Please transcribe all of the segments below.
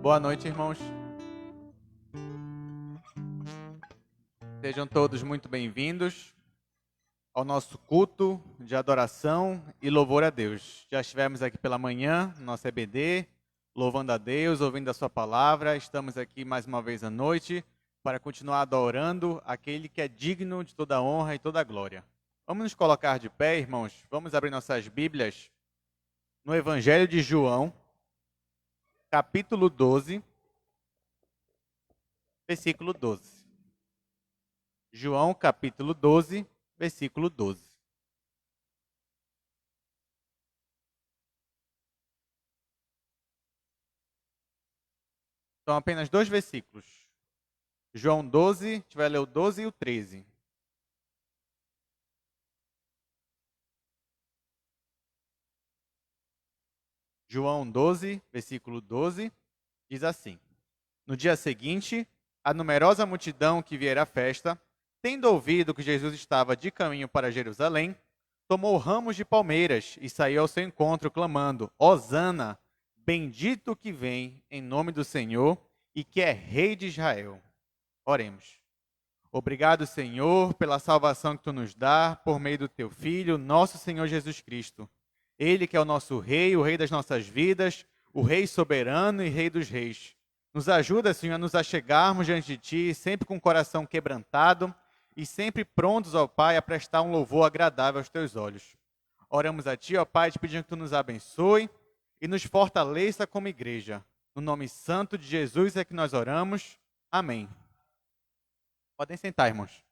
Boa noite, irmãos. Sejam todos muito bem-vindos ao nosso culto de adoração e louvor a Deus. Já estivemos aqui pela manhã, no nosso EBD, louvando a Deus, ouvindo a sua palavra. Estamos aqui mais uma vez à noite para continuar adorando aquele que é digno de toda a honra e toda a glória. Vamos nos colocar de pé, irmãos. Vamos abrir nossas Bíblias no Evangelho de João, capítulo 12, versículo 12. João, capítulo 12, versículo 12. São apenas dois versículos. João 12, a gente vai ler o 12 e o 13. João 12, versículo 12, diz assim: No dia seguinte, a numerosa multidão que viera à festa, tendo ouvido que Jesus estava de caminho para Jerusalém, tomou ramos de palmeiras e saiu ao seu encontro, clamando: Hosana, bendito que vem em nome do Senhor e que é Rei de Israel. Oremos. Obrigado, Senhor, pela salvação que Tu nos dá por meio do Teu Filho, nosso Senhor Jesus Cristo. Ele que é o nosso Rei, o Rei das nossas vidas, o Rei soberano e Rei dos reis. Nos ajuda, Senhor, a nos achegarmos diante de Ti, sempre com o coração quebrantado e sempre prontos, ó Pai, a prestar um louvor agradável aos Teus olhos. Oramos a Ti, ó Pai, te pedindo que Tu nos abençoe e nos fortaleça como igreja. No nome santo de Jesus é que nós oramos. Amém. Podem sentar, irmãos.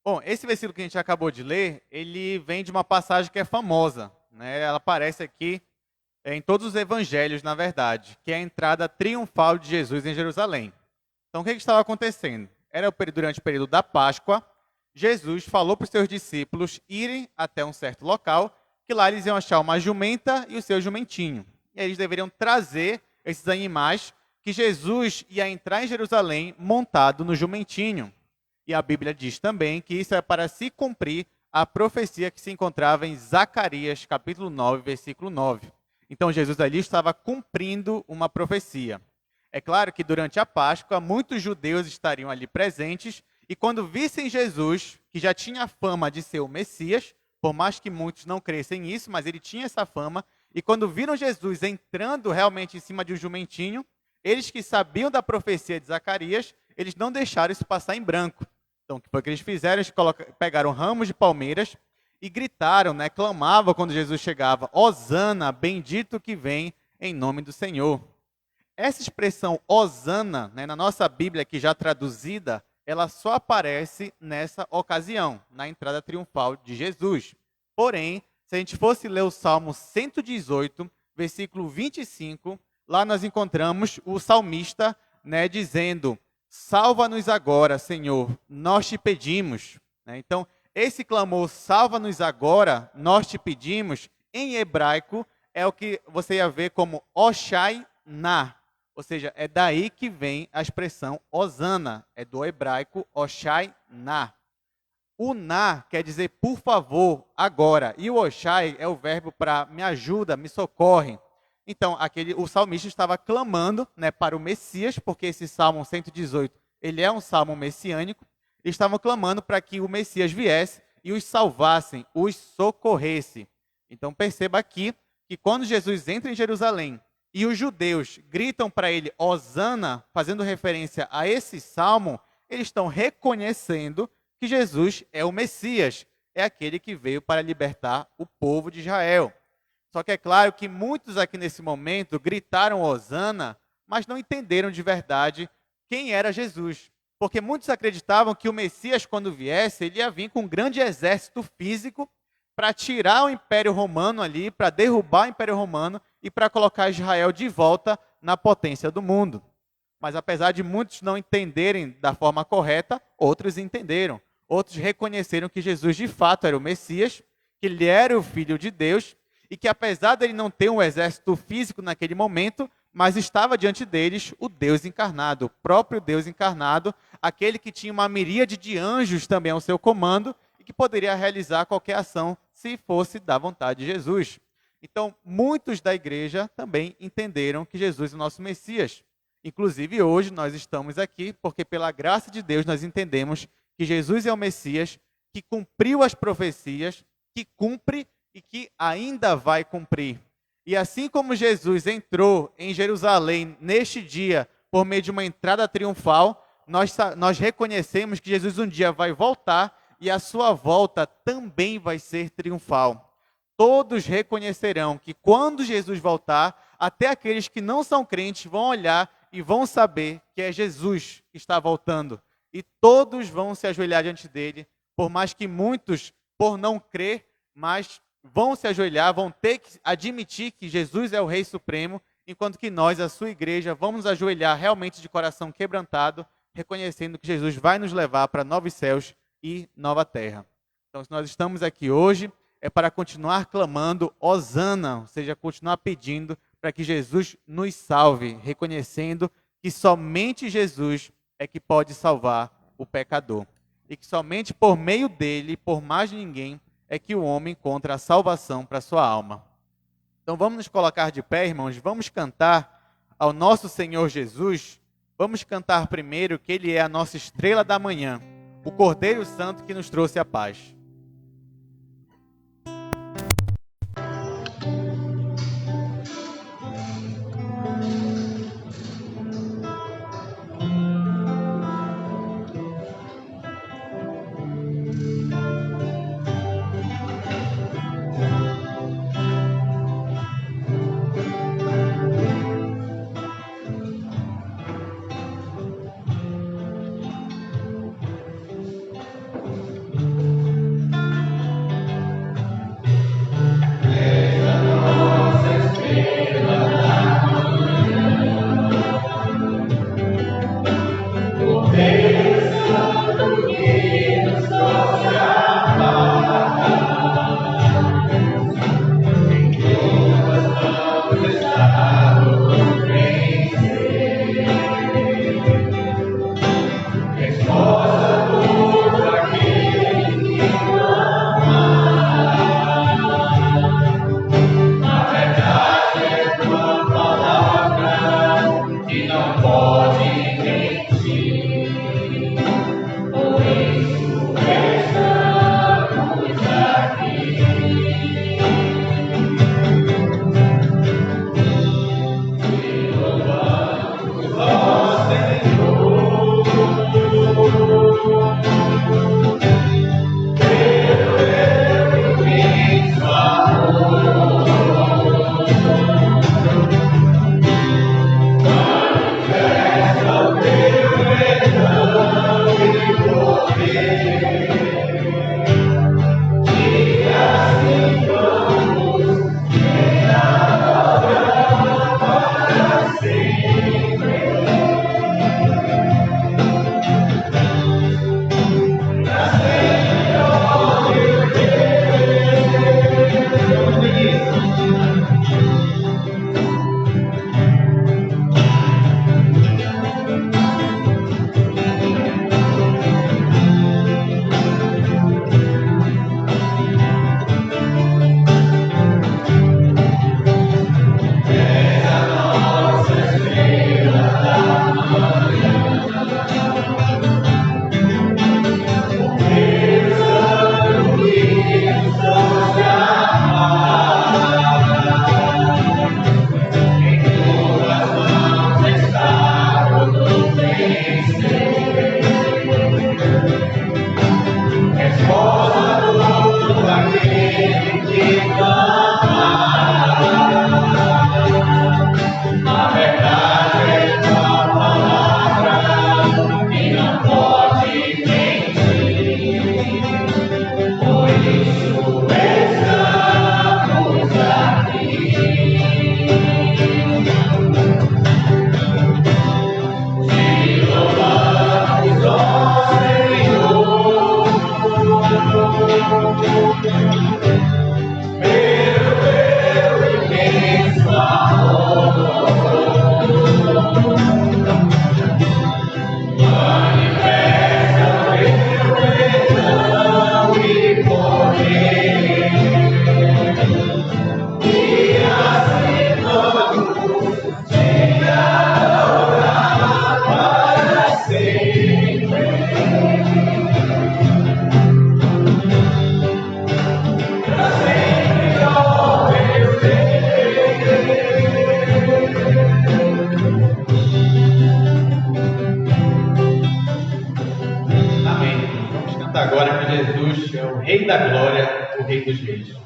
Bom, esse versículo que a gente acabou de ler, ele vem de uma passagem que é famosa, né? Ela aparece aqui em todos os evangelhos, na verdade, que é a entrada triunfal de Jesus em Jerusalém. Então, o que estava acontecendo? Era durante o período da Páscoa, Jesus falou para os seus discípulos irem até um certo local, que lá eles iam achar uma jumenta e o seu jumentinho. E aí eles deveriam trazer esses animais que Jesus ia entrar em Jerusalém montado no jumentinho. E a Bíblia diz também que isso é para se cumprir a profecia que se encontrava em Zacarias, capítulo 9, versículo 9. Então, Jesus ali estava cumprindo uma profecia. É claro que durante a Páscoa, muitos judeus estariam ali presentes, e quando vissem Jesus, que já tinha a fama de ser o Messias, por mais que muitos não crescem nisso, mas ele tinha essa fama, e quando viram Jesus entrando realmente em cima de um jumentinho, eles que sabiam da profecia de Zacarias, eles não deixaram isso passar em branco. Então, o que foi que eles fizeram? Eles pegaram ramos de palmeiras e gritaram, né, clamavam quando Jesus chegava: Hosana, bendito que vem em nome do Senhor. Essa expressão Hosana, né, na nossa Bíblia aqui já traduzida, ela só aparece nessa ocasião, na entrada triunfal de Jesus. Porém, se a gente fosse ler o Salmo 118, versículo 25, lá nós encontramos o salmista, né, dizendo: Salva-nos agora, Senhor, nós te pedimos. Então, esse clamor, salva-nos agora, nós te pedimos, em hebraico, é o que você ia ver como Oshai Na. Ou seja, é daí que vem a expressão Hosana, é do hebraico Oshai Na. O Na quer dizer por favor, agora, e o Oshai é o verbo para me ajuda, me socorre. Então, o salmista estava clamando, né, para o Messias, porque esse Salmo 118, ele é um salmo messiânico, e estavam clamando para que o Messias viesse e os salvasse, os socorresse. Então, perceba aqui que quando Jesus entra em Jerusalém e os judeus gritam para ele Hosana, fazendo referência a esse salmo, eles estão reconhecendo que Jesus é o Messias, é aquele que veio para libertar o povo de Israel. Só que é claro que muitos aqui nesse momento gritaram Hosana, mas não entenderam de verdade quem era Jesus. Porque muitos acreditavam que o Messias, quando viesse, ele ia vir com um grande exército físico para tirar o Império Romano ali, para derrubar o Império Romano e para colocar Israel de volta na potência do mundo. Mas apesar de muitos não entenderem da forma correta, outros entenderam. Outros reconheceram que Jesus de fato era o Messias, que ele era o Filho de Deus, e que apesar de ele não ter um exército físico naquele momento, mas estava diante deles o Deus encarnado, o próprio Deus encarnado, aquele que tinha uma miríade de anjos também ao seu comando e que poderia realizar qualquer ação se fosse da vontade de Jesus. Então, muitos da igreja também entenderam que Jesus é o nosso Messias. Inclusive, hoje nós estamos aqui porque, pela graça de Deus, nós entendemos que Jesus é o Messias, que cumpriu as profecias, que cumpre e que ainda vai cumprir. E assim como Jesus entrou em Jerusalém neste dia por meio de uma entrada triunfal, nós reconhecemos que Jesus um dia vai voltar e a sua volta também vai ser triunfal. Todos reconhecerão que quando Jesus voltar, até aqueles que não são crentes vão olhar e vão saber que é Jesus que está voltando. E todos vão se ajoelhar diante dele, por mais que muitos, por não crer, mas vão se ajoelhar, vão ter que admitir que Jesus é o Rei Supremo, enquanto que nós, a sua igreja, vamos ajoelhar realmente de coração quebrantado, reconhecendo que Jesus vai nos levar para novos céus e nova terra. Então, se nós estamos aqui hoje, é para continuar clamando Hosana, ou seja, continuar pedindo para que Jesus nos salve, reconhecendo que somente Jesus é que pode salvar o pecador. E que somente por meio dele, por mais ninguém, é que o homem encontra a salvação para a sua alma. Então vamos nos colocar de pé, irmãos, vamos cantar ao nosso Senhor Jesus. Vamos cantar primeiro que Ele é a nossa estrela da manhã, o Cordeiro Santo que nos trouxe a paz. Jesus é o Rei da Glória, o Rei dos Reis.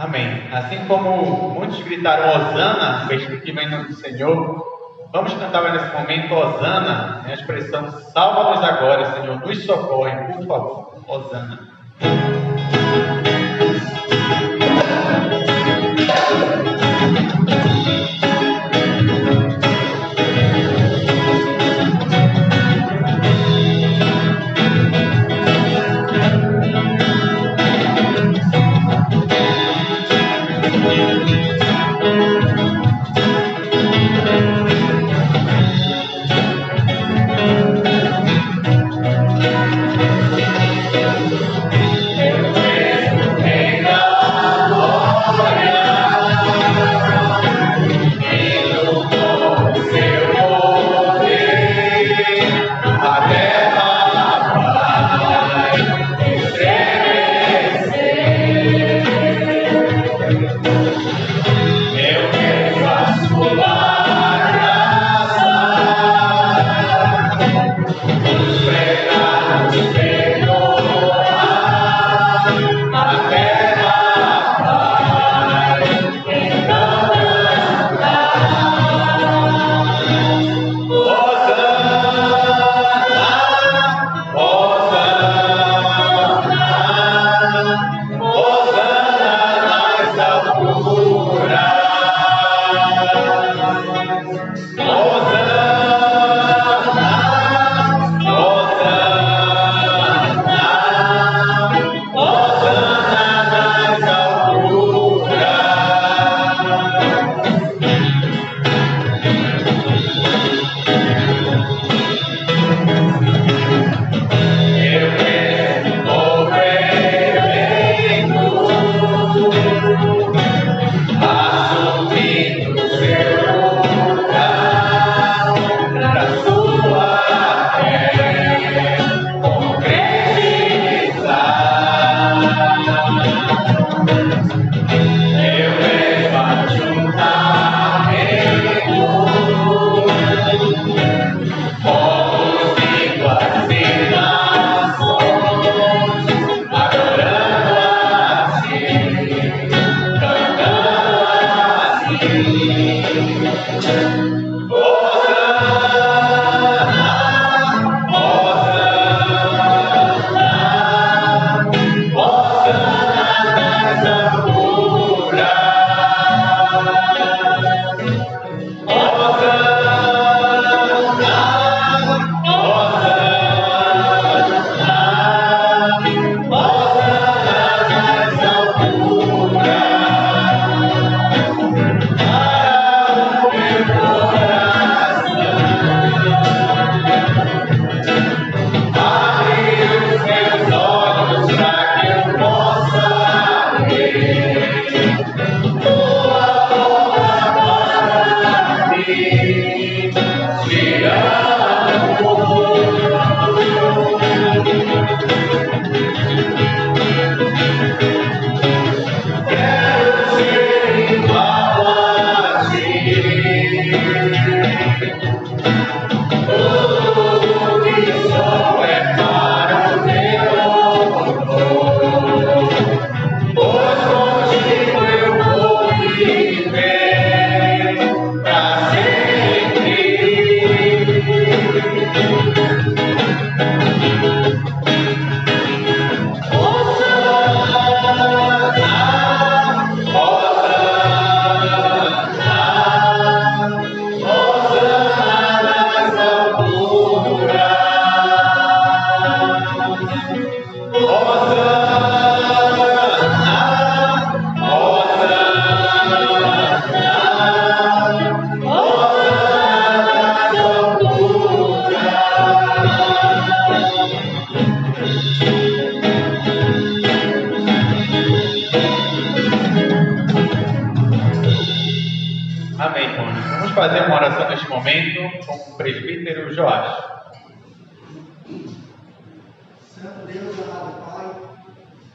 Amém. Assim como muitos gritaram Hosana, Cristo que vem no Senhor, vamos cantar nesse momento Hosana, a expressão salva-nos agora, Senhor, nos socorre, por favor. Hosana. Amém, irmãos. Vamos fazer uma oração neste momento com o presbítero Joás. Santo Deus, amado Pai,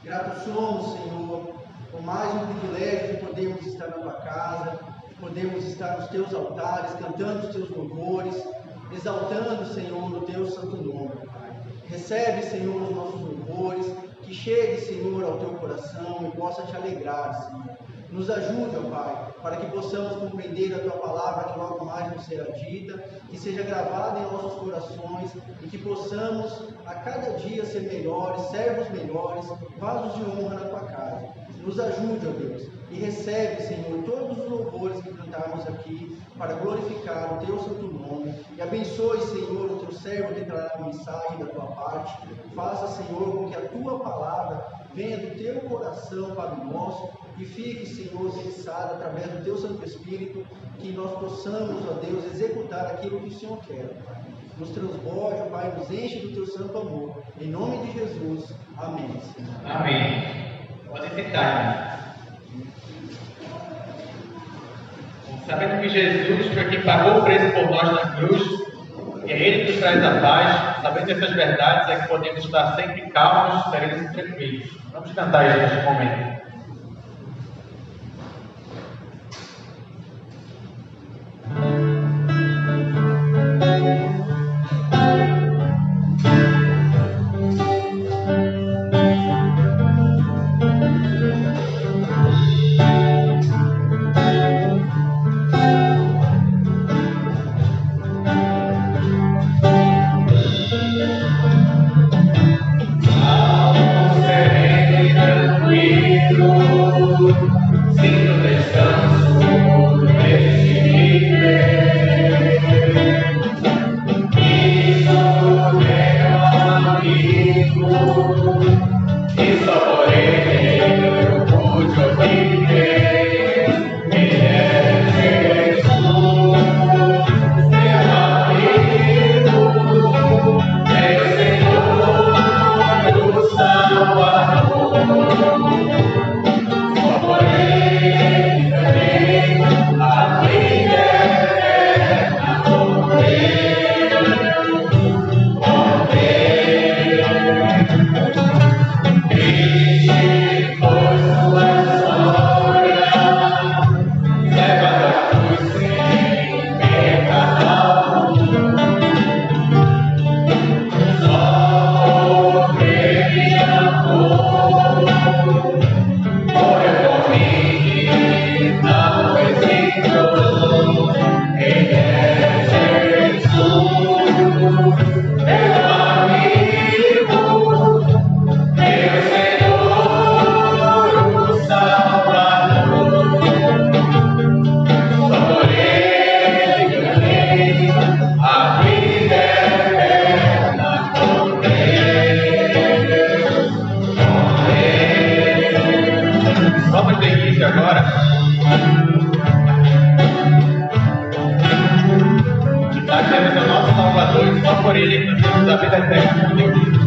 grato somos, Senhor, por mais um privilégio de podermos estar na Tua casa, de podermos estar nos Teus altares, cantando os Teus louvores, exaltando, Senhor, o Teu santo nome, Pai. Recebe, Senhor, os nossos louvores, que chegue, Senhor, ao Teu coração e possa te alegrar, Senhor. Nos ajude, ó Pai, para que possamos compreender a Tua palavra que logo mais nos será dita, que seja gravada em nossos corações e que possamos a cada dia ser melhores, servos melhores, vasos de honra na Tua casa. Nos ajude, ó Deus, e recebe, Senhor, todos os louvores que cantarmos aqui para glorificar o Teu santo nome e abençoe, Senhor, o Teu servo que trará a mensagem da Tua parte. Faça, Senhor, com que a Tua palavra venha do Teu coração para o nosso e fique, Senhor, fixada através do Teu Santo Espírito, que nós possamos, ó Deus, executar aquilo que o Senhor quer, Pai. Nos transborde, Pai, nos enche do Teu santo amor. Em nome de Jesus. Amém, Senhor. Amém. Pode sentar. Sabendo que Jesus foi quem pagou o preço por nós na cruz, e é Ele que nos traz a paz, sabendo essas verdades é que podemos estar sempre calmos, serenos e tranquilos. Vamos cantar isso neste momento. Sereno, tranquilo. vida eterna com Deus.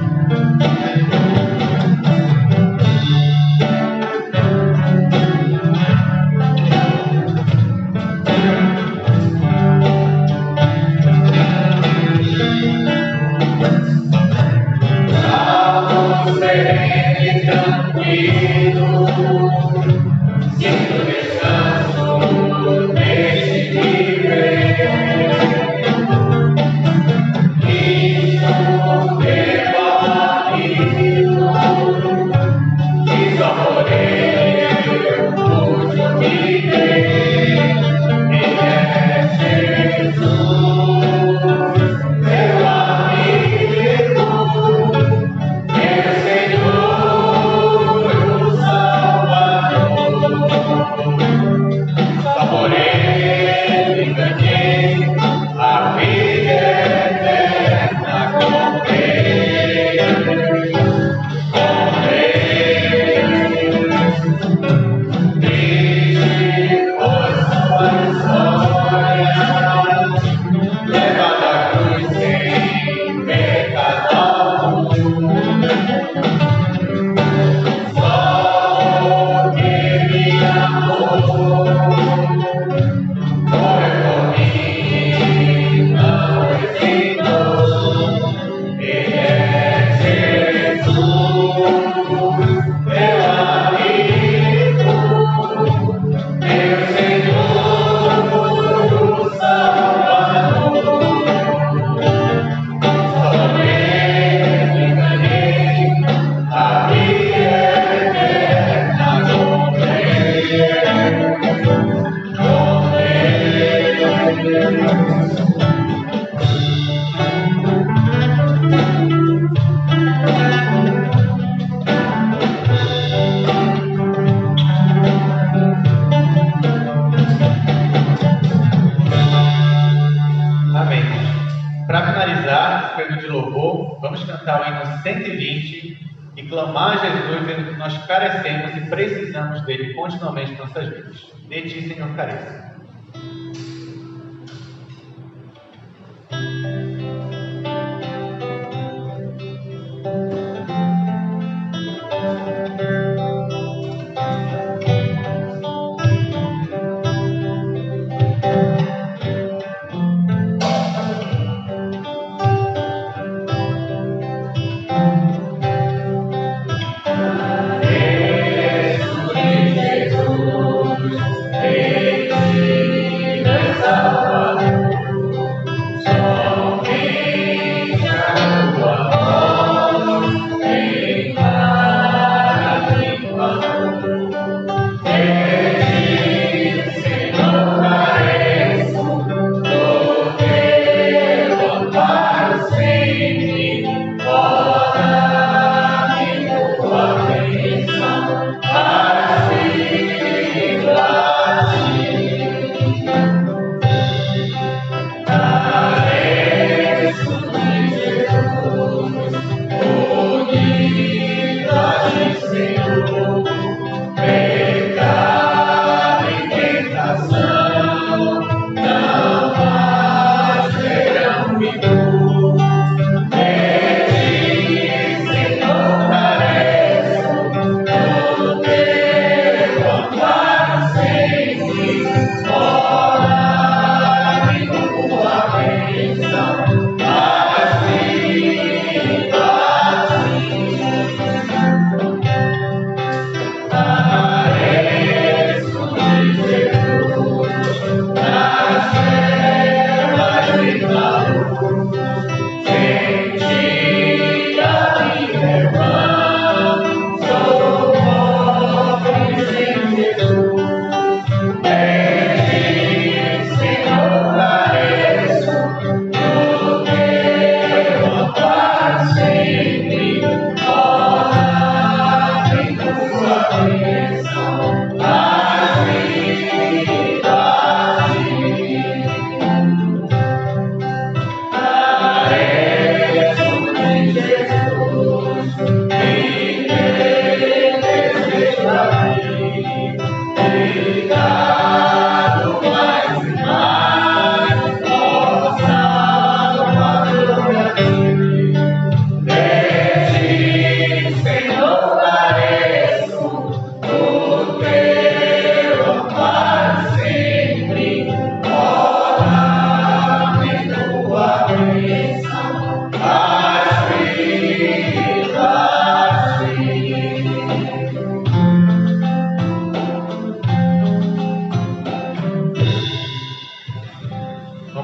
Para finalizar esse período de louvor, vamos cantar o hino 120 e clamar a Jesus, dizendo que nós carecemos e precisamos dele continuamente em nossas vidas. De ti, Senhor, careço.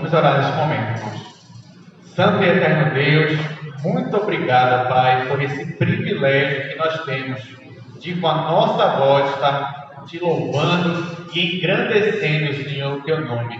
Vamos orar neste momento, irmãos. Santo e eterno Deus, muito obrigado, Pai, por esse privilégio que nós temos de, com a nossa voz, estar te louvando e engrandecendo, Senhor, o teu nome.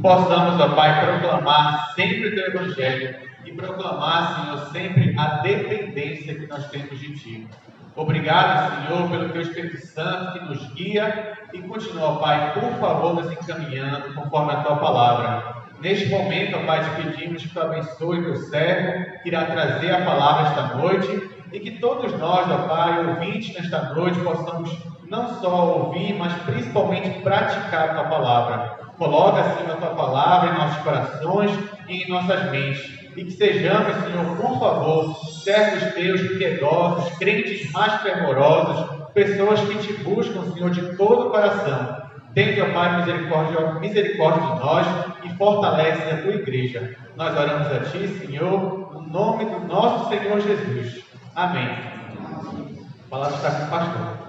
Possamos, ó Pai, proclamar sempre o teu evangelho e proclamar, Senhor, sempre a dependência que nós temos de ti. Obrigado, Senhor, pelo teu Espírito Santo que nos guia e continua, Pai, por favor, nos encaminhando conforme a tua palavra. Neste momento, ó Pai, te pedimos que tu abençoe teu servo, que irá trazer a palavra esta noite, e que todos nós, ó Pai, ouvintes nesta noite, possamos não só ouvir, mas principalmente praticar a tua palavra. Coloca, Senhor, a tua palavra em nossos corações e em nossas mentes. E que sejamos, Senhor, por favor, servos teus piedosos, crentes mais fervorosos, pessoas que te buscam, Senhor, de todo o coração. Tende, ó Pai, misericórdia de nós e fortalece a tua igreja. Nós oramos a ti, Senhor, no nome do nosso Senhor Jesus. Amém. A palavra está com o pastor.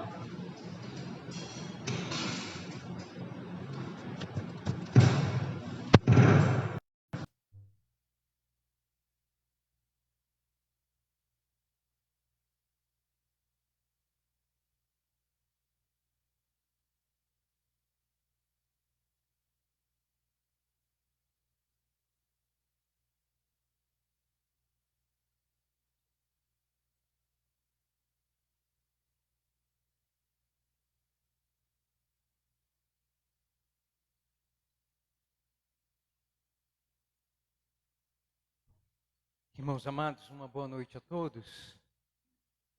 Irmãos amados, uma boa noite a todos.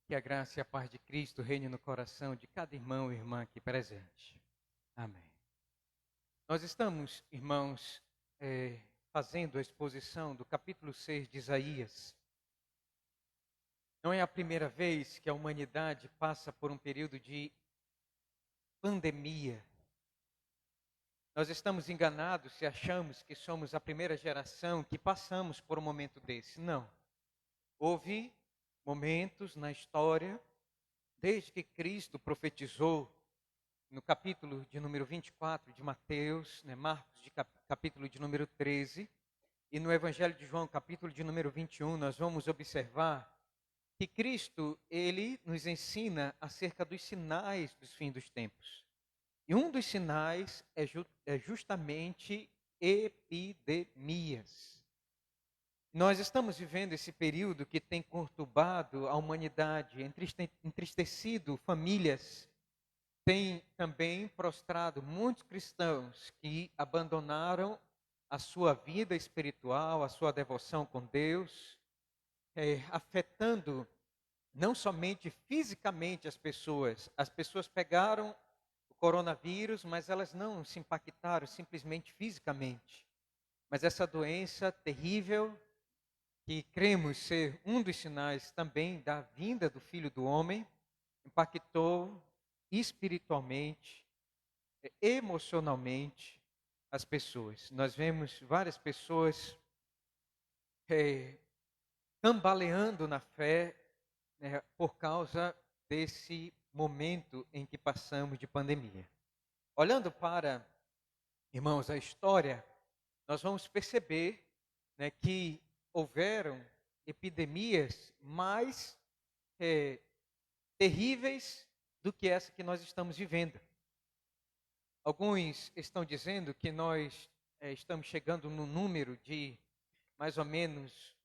Que a graça e a paz de Cristo reine no coração de cada irmão e irmã aqui presente. Amém. Nós estamos, irmãos, fazendo a exposição do capítulo 6 de Isaías. Não é a primeira vez que a humanidade passa por um período de pandemia. Nós estamos enganados se achamos que somos a primeira geração que passamos por um momento desse. Não. Houve momentos na história, desde que Cristo profetizou no capítulo de número 24 de Mateus, Marcos, capítulo de número 13, e no Evangelho de João, capítulo de número 21, nós vamos observar que Cristo, ele nos ensina acerca dos sinais dos fins dos tempos. E um dos sinais é justamente epidemias. Nós estamos vivendo esse período que tem conturbado a humanidade, entristecido famílias, tem também prostrado muitos cristãos que abandonaram a sua vida espiritual, a sua devoção com Deus, afetando não somente fisicamente as pessoas pegaram o coronavírus, mas elas não se impactaram simplesmente fisicamente. Mas essa doença terrível, que cremos ser um dos sinais também da vinda do Filho do Homem, impactou espiritualmente, emocionalmente as pessoas. Nós vemos várias pessoas cambaleando na fé, por causa desse momento em que passamos de pandemia. Olhando para, irmãos, a história, nós vamos perceber que houveram epidemias mais terríveis do que essa que nós estamos vivendo. Alguns estão dizendo que nós estamos chegando no número de mais ou menos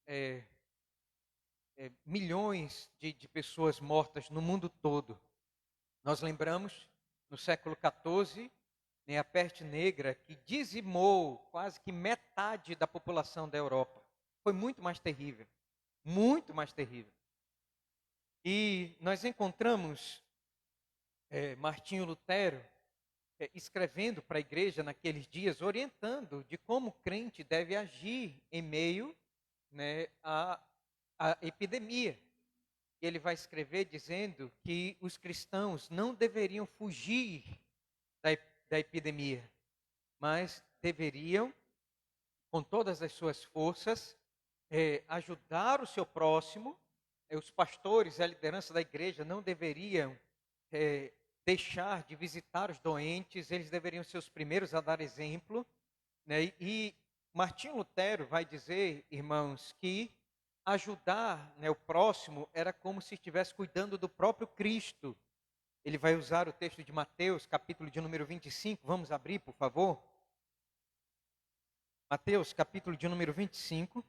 milhões de pessoas mortas no mundo todo. Nós lembramos, no século XIV, a peste negra, que dizimou quase que metade da população da Europa. Foi muito mais terrível, muito mais terrível. E nós encontramos Martinho Lutero escrevendo para a igreja naqueles dias, orientando de como o crente deve agir em meio a epidemia. E ele vai escrever dizendo que os cristãos não deveriam fugir da epidemia, mas deveriam, com todas as suas forças, ajudar o seu próximo. Os pastores, a liderança da igreja não deveriam deixar de visitar os doentes, eles deveriam ser os primeiros a dar exemplo, e Martinho Lutero vai dizer, irmãos, que ajudar, né, o próximo era como se estivesse cuidando do próprio Cristo. Ele vai usar o texto de Mateus, capítulo de número 25. Vamos abrir, por favor? Mateus, capítulo de número 25.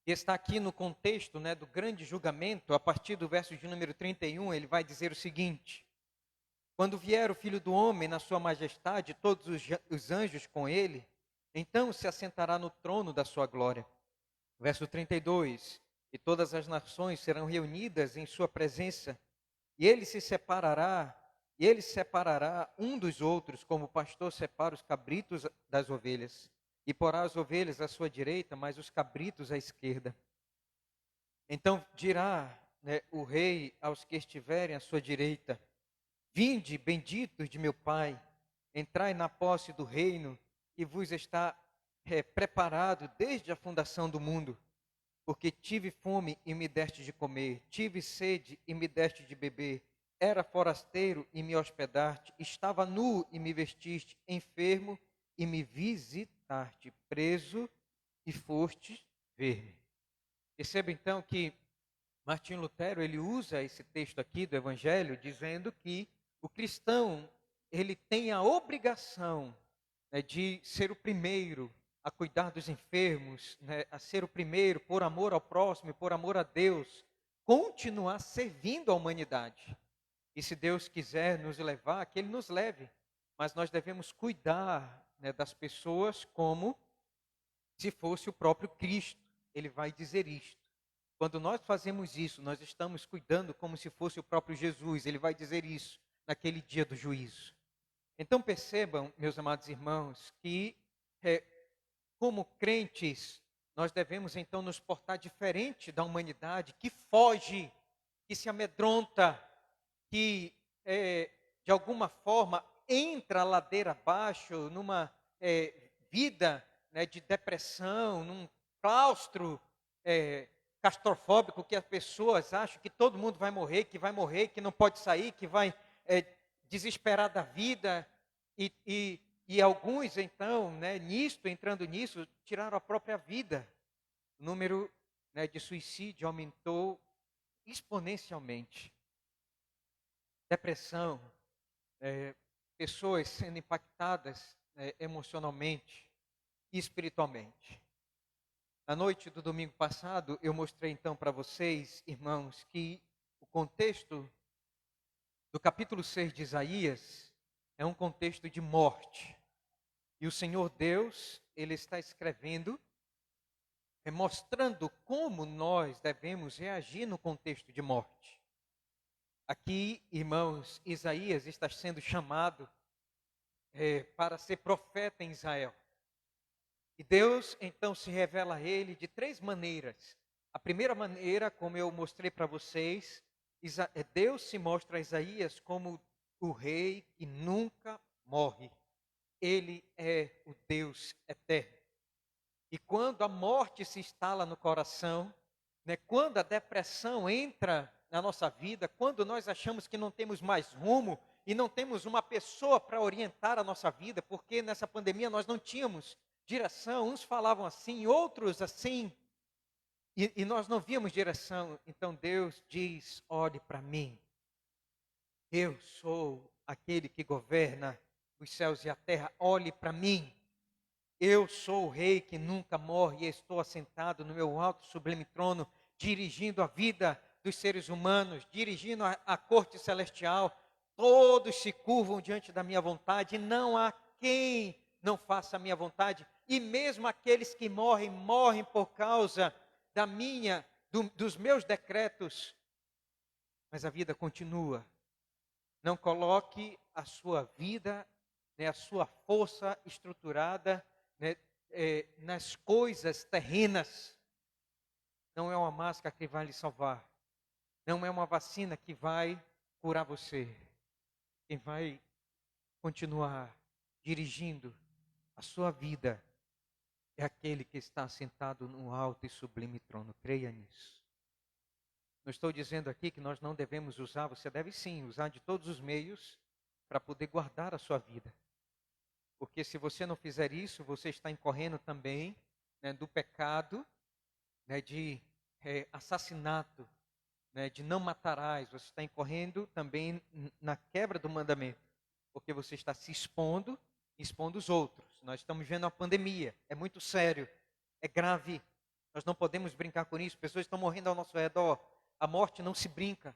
E está aqui no contexto, né, do grande julgamento, a partir do verso de número 31, ele vai dizer o seguinte: quando vier o Filho do Homem na sua majestade, todos os anjos com ele, então se assentará no trono da sua glória. Verso 32, e todas as nações serão reunidas em sua presença, e ele separará um dos outros, como o pastor separa os cabritos das ovelhas, e porá as ovelhas à sua direita, mas os cabritos à esquerda. Então dirá, né, o rei aos que estiverem à sua direita: vinde, benditos de meu Pai, entrai na posse do reino que vos está preparado desde a fundação do mundo. Porque tive fome e me deste de comer, tive sede e me deste de beber, era forasteiro e me hospedaste, estava nu e me vestiste, enfermo e me visitaste, preso e foste ver-me. Perceba então que Martinho Lutero, ele usa esse texto aqui do Evangelho, dizendo que o cristão, ele tem a obrigação, né, de ser o primeiro a cuidar dos enfermos, né, a ser o primeiro, por amor ao próximo e por amor a Deus, continuar servindo a humanidade. E se Deus quiser nos levar, que Ele nos leve. Mas nós devemos cuidar, né, das pessoas como se fosse o próprio Cristo. Ele vai dizer isto. Quando nós fazemos isso, nós estamos cuidando como se fosse o próprio Jesus. Ele vai dizer isso naquele dia do juízo. Então percebam, meus amados irmãos, que como crentes, nós devemos então nos portar diferente da humanidade que foge, que se amedronta, que de alguma forma entra a ladeira abaixo numa vida, né, de depressão, num claustro claustrofóbico, que as pessoas acham que todo mundo vai morrer, que não pode sair, que vai desesperar da vida, e alguns então, né, entrando nisso, tiraram a própria vida. O número, né, de suicídio aumentou exponencialmente. Depressão, pessoas sendo impactadas emocionalmente e espiritualmente. Na noite do domingo passado, eu mostrei então para vocês, irmãos, que o contexto do capítulo 6 de Isaías é um contexto de morte. E o Senhor Deus, Ele está escrevendo, mostrando como nós devemos reagir no contexto de morte. Aqui, irmãos, Isaías está sendo chamado para ser profeta em Israel. E Deus, então, se revela a ele de três maneiras. A primeira maneira, como eu mostrei para vocês, Deus se mostra a Isaías como o rei que nunca morre. Ele é o Deus eterno. E quando a morte se instala no coração, né, quando a depressão entra na nossa vida, quando nós achamos que não temos mais rumo e não temos uma pessoa para orientar a nossa vida, porque nessa pandemia nós não tínhamos direção, uns falavam assim, outros assim, e nós não víamos direção. Então Deus diz: olhe para mim, eu sou aquele que governa os céus e a terra, olhe para mim. Eu sou o rei que nunca morre e estou assentado no meu alto sublime trono, dirigindo a vida dos seres humanos, dirigindo a corte celestial. Todos se curvam diante da minha vontade, e não há quem não faça a minha vontade. E mesmo aqueles que morrem, morrem por causa dos meus decretos. Mas a vida continua. Não coloque a sua vida, né, a sua força estruturada, né, nas coisas terrenas. Não é uma máscara que vai lhe salvar. Não é uma vacina que vai curar você. Quem vai continuar dirigindo a sua vida é aquele que está sentado no alto e sublime trono. Creia nisso. Não estou dizendo aqui que nós não devemos usar, você deve sim usar de todos os meios para poder guardar a sua vida. Porque se você não fizer isso, você está incorrendo também, né, do pecado, né, de assassinato, né, de não matarás. Você está incorrendo também na quebra do mandamento, porque você está se expondo os outros. Nós estamos vendo a pandemia, é muito sério, é grave. Nós não podemos brincar com isso, pessoas estão morrendo ao nosso redor. A morte não se brinca.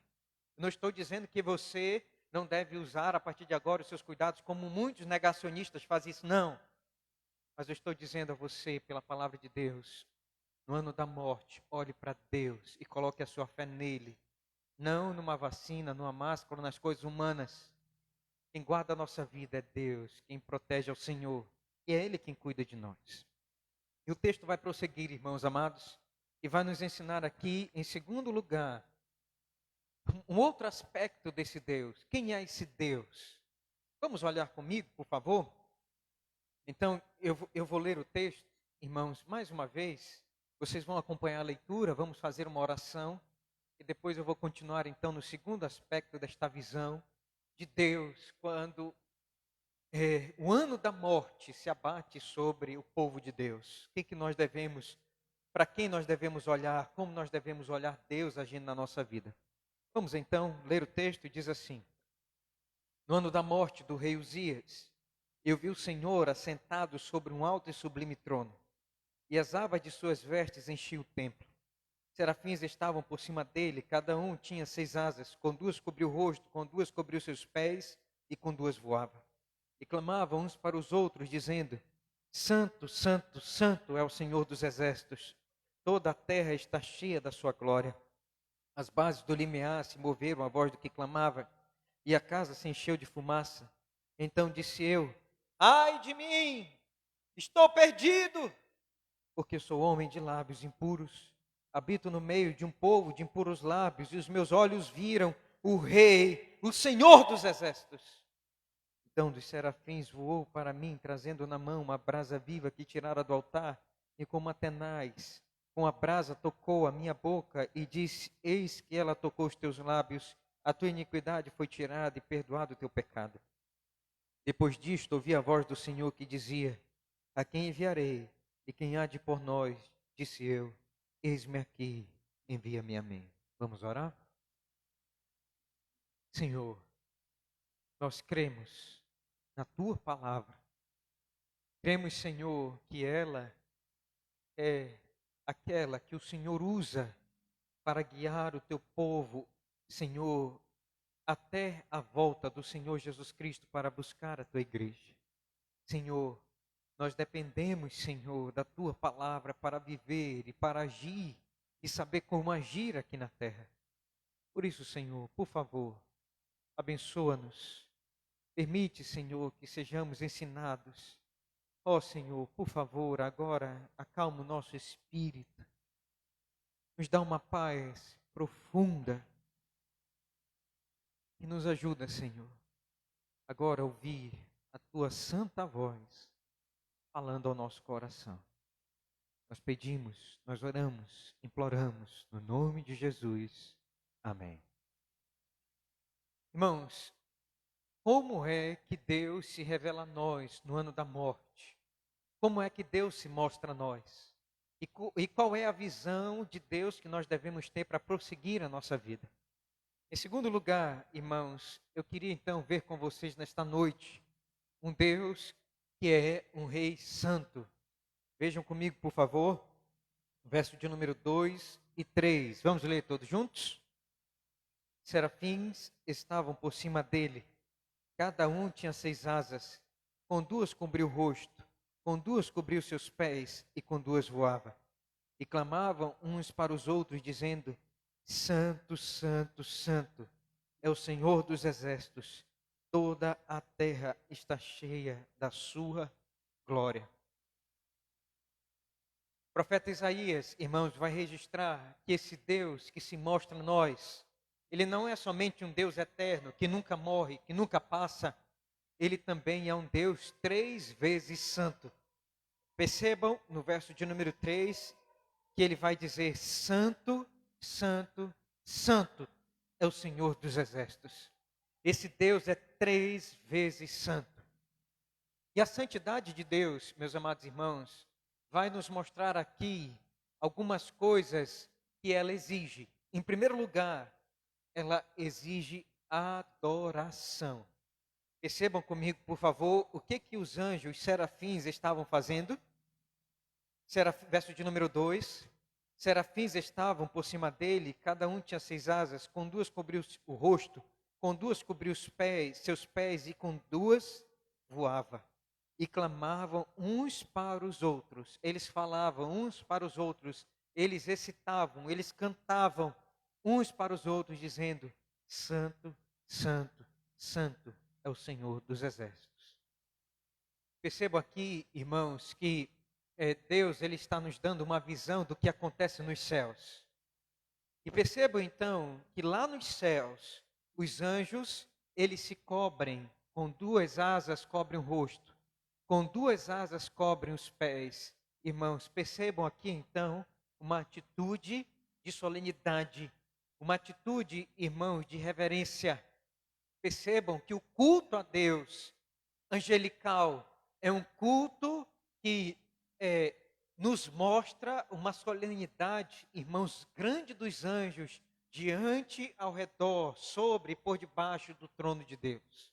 Eu não estou dizendo que você não deve usar a partir de agora os seus cuidados como muitos negacionistas fazem isso, não. Mas eu estou dizendo a você, pela palavra de Deus, no ano da morte, olhe para Deus e coloque a sua fé nele. Não numa vacina, numa máscara, nas coisas humanas. Quem guarda a nossa vida é Deus, quem protege é o Senhor. E é Ele quem cuida de nós. E o texto vai prosseguir, irmãos amados, e vai nos ensinar aqui, em segundo lugar, um outro aspecto desse Deus. Quem é esse Deus? Vamos olhar comigo, por favor? Então, eu vou ler o texto, irmãos, mais uma vez. Vocês vão acompanhar a leitura, vamos fazer uma oração. E depois eu vou continuar, então, no segundo aspecto desta visão de Deus, quando o ano da morte se abate sobre o povo de Deus. O que nós devemos, para quem nós devemos olhar, como nós devemos olhar Deus agindo na nossa vida. Vamos então ler o texto, e diz assim: no ano da morte do rei Uzias, eu vi o Senhor assentado sobre um alto e sublime trono, e as abas de suas vestes enchiam o templo. Serafins estavam por cima dele, cada um tinha 6 asas, com 2 cobriu o rosto, com 2 cobriu seus pés, e com 2 voava. E clamavam uns para os outros, dizendo: Santo, Santo, Santo é o Senhor dos exércitos, toda a terra está cheia da sua glória. As bases do limiar se moveram à voz do que clamava, e a casa se encheu de fumaça. Então disse eu: ai de mim, estou perdido, porque sou homem de lábios impuros. Habito no meio de um povo de impuros lábios, e os meus olhos viram o Rei, o Senhor dos exércitos. Então dos serafins voou para mim, trazendo na mão uma brasa viva que tirara do altar, e como a tenaz, com a brasa tocou a minha boca, e disse: eis que ela tocou os teus lábios, a tua iniquidade foi tirada e perdoado o teu pecado. Depois disto ouvi a voz do Senhor que dizia: a quem enviarei, e quem há de por nós? Disse eu: eis-me aqui, envia-me a mim. Vamos orar? Senhor, nós cremos na tua palavra. Cremos, Senhor, que ela é aquela que o Senhor usa para guiar o teu povo, Senhor, até a volta do Senhor Jesus Cristo para buscar a tua igreja. Senhor, nós dependemos, Senhor, da tua palavra para viver e para agir e saber como agir aqui na terra. Por isso, Senhor, por favor, abençoa-nos. Permite, Senhor, que sejamos ensinados. Ó Senhor, por favor, agora acalma o nosso espírito. Nos dá uma paz profunda. E nos ajuda, Senhor, agora a ouvir a tua santa voz falando ao nosso coração. Nós pedimos, nós oramos, imploramos, no nome de Jesus. Amém. Irmãos, como é que Deus se revela a nós no ano da morte? Como é que Deus se mostra a nós? E qual é a visão de Deus que nós devemos ter para prosseguir a nossa vida? Em segundo lugar, irmãos, eu queria então ver com vocês nesta noite um Deus que é um Rei Santo. Vejam comigo, por favor, verso de número 2 e 3. Vamos ler todos juntos? Serafins estavam por cima dele. Cada um tinha 6 asas. Com 2 cobriu o rosto, com 2 cobriu seus pés, e com 2 voava. E clamavam uns para os outros, dizendo: Santo, Santo, Santo é o Senhor dos exércitos. Toda a terra está cheia da sua glória. O profeta Isaías, irmãos, vai registrar que esse Deus que se mostra a nós, ele não é somente um Deus eterno, que nunca morre, que nunca passa. Ele também é um Deus 3 vezes santo. Percebam no verso de número 3, que ele vai dizer: Santo, Santo, santo é o Senhor dos exércitos. Esse Deus é 3 vezes santo. E a santidade de Deus, meus amados irmãos, vai nos mostrar aqui algumas coisas que ela exige. Em primeiro lugar, ela exige adoração. Percebam comigo, por favor, o que os anjos, os serafins estavam fazendo? Verso de número 2. Serafins estavam por cima dele, cada um tinha 6 asas, com 2 cobriu o rosto, com 2 cobriu os pés, seus pés, e com 2 voava. E clamavam uns para os outros. Eles falavam uns para os outros, eles recitavam, eles cantavam uns para os outros, dizendo: Santo, Santo, Santo é o Senhor dos exércitos. Percebo aqui, irmãos, que Deus ele está nos dando uma visão do que acontece nos céus. E percebam então que lá nos céus, os anjos, eles se cobrem, com 2 asas cobrem o rosto, com 2 asas cobrem os pés. Irmãos, percebam aqui então uma atitude de solenidade, uma atitude, irmãos, de reverência. Percebam que o culto a Deus angelical é um culto que nos mostra uma solenidade, irmãos, grande dos anjos, diante, ao redor, sobre e por debaixo do trono de Deus.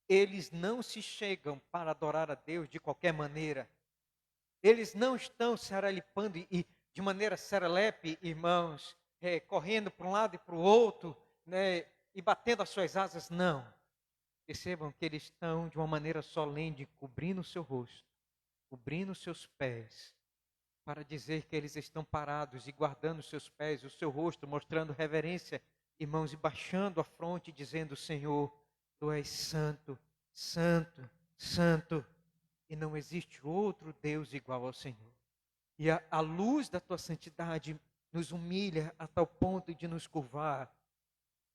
Eles não se chegam para adorar a Deus de qualquer maneira. Eles não estão seralipando e de maneira serelepe, irmãos, correndo para um lado e para o outro, né, e batendo as suas asas, não. Percebam que eles estão de uma maneira solene, cobrindo o seu rosto, cobrindo os seus pés, para dizer que eles estão parados e guardando os seus pés, o seu rosto, mostrando reverência, irmãos, e baixando a fronte, dizendo: Senhor, Tu és santo, santo, santo, e não existe outro Deus igual ao Senhor. E a luz da Tua santidade nos humilha a tal ponto de nos curvar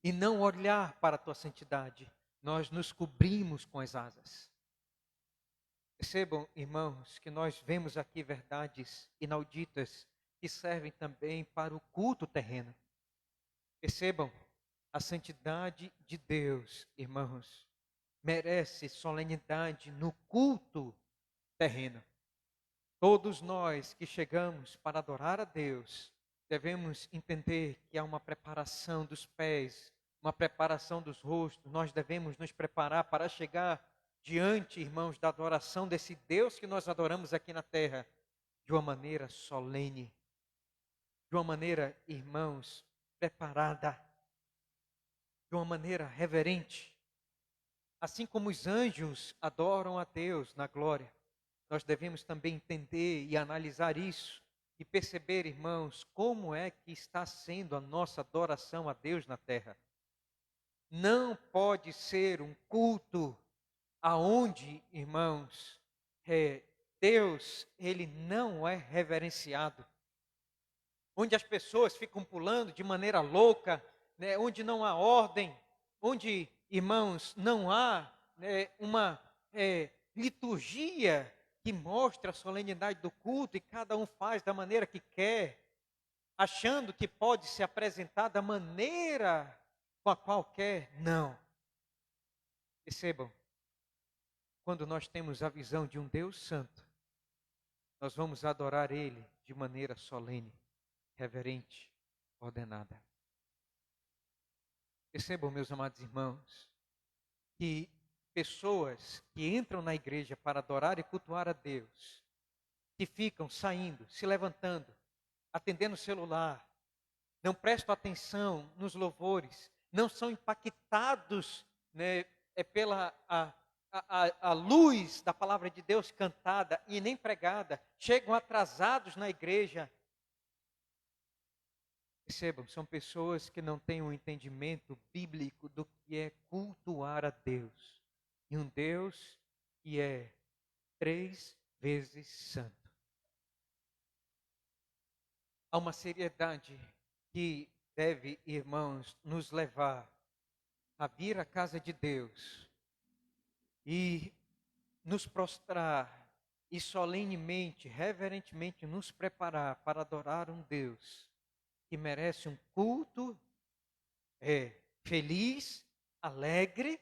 e não olhar para a Tua santidade. Nós nos cobrimos com as asas. Percebam, irmãos, que nós vemos aqui verdades inauditas que servem também para o culto terreno. Percebam, a santidade de Deus, irmãos, merece solenidade no culto terreno. Todos nós que chegamos para adorar a Deus, devemos entender que há uma preparação dos pés, uma preparação dos rostos. Nós devemos nos preparar para chegar diante, irmãos, da adoração desse Deus que nós adoramos aqui na terra, de uma maneira solene, de uma maneira, irmãos, preparada, de uma maneira reverente. Assim como os anjos adoram a Deus na glória, nós devemos também entender e analisar isso e perceber, irmãos, como é que está sendo a nossa adoração a Deus na terra. Não pode ser um culto aonde, irmãos, Deus, ele não é reverenciado. Onde as pessoas ficam pulando de maneira louca, né, onde não há ordem, onde, irmãos, não há, né, uma liturgia que mostra a solenidade do culto e cada um faz da maneira que quer, achando que pode se apresentar da maneira com a qual quer. Não. Percebam, quando nós temos a visão de um Deus santo, nós vamos adorar Ele de maneira solene, reverente, ordenada. Percebam, meus amados irmãos, que pessoas que entram na igreja para adorar e cultuar a Deus, que ficam saindo, se levantando, atendendo o celular, não prestam atenção nos louvores, não são impactados, né, pela a luz da palavra de Deus cantada e nem pregada, chegam atrasados na igreja. Percebam, são pessoas que não têm um entendimento bíblico do que é cultuar a Deus. E um Deus que é 3 vezes santo. Há uma seriedade que deve, irmãos, nos levar a vir à casa de Deus e nos prostrar e solenemente, reverentemente nos preparar para adorar um Deus que merece um culto feliz, alegre,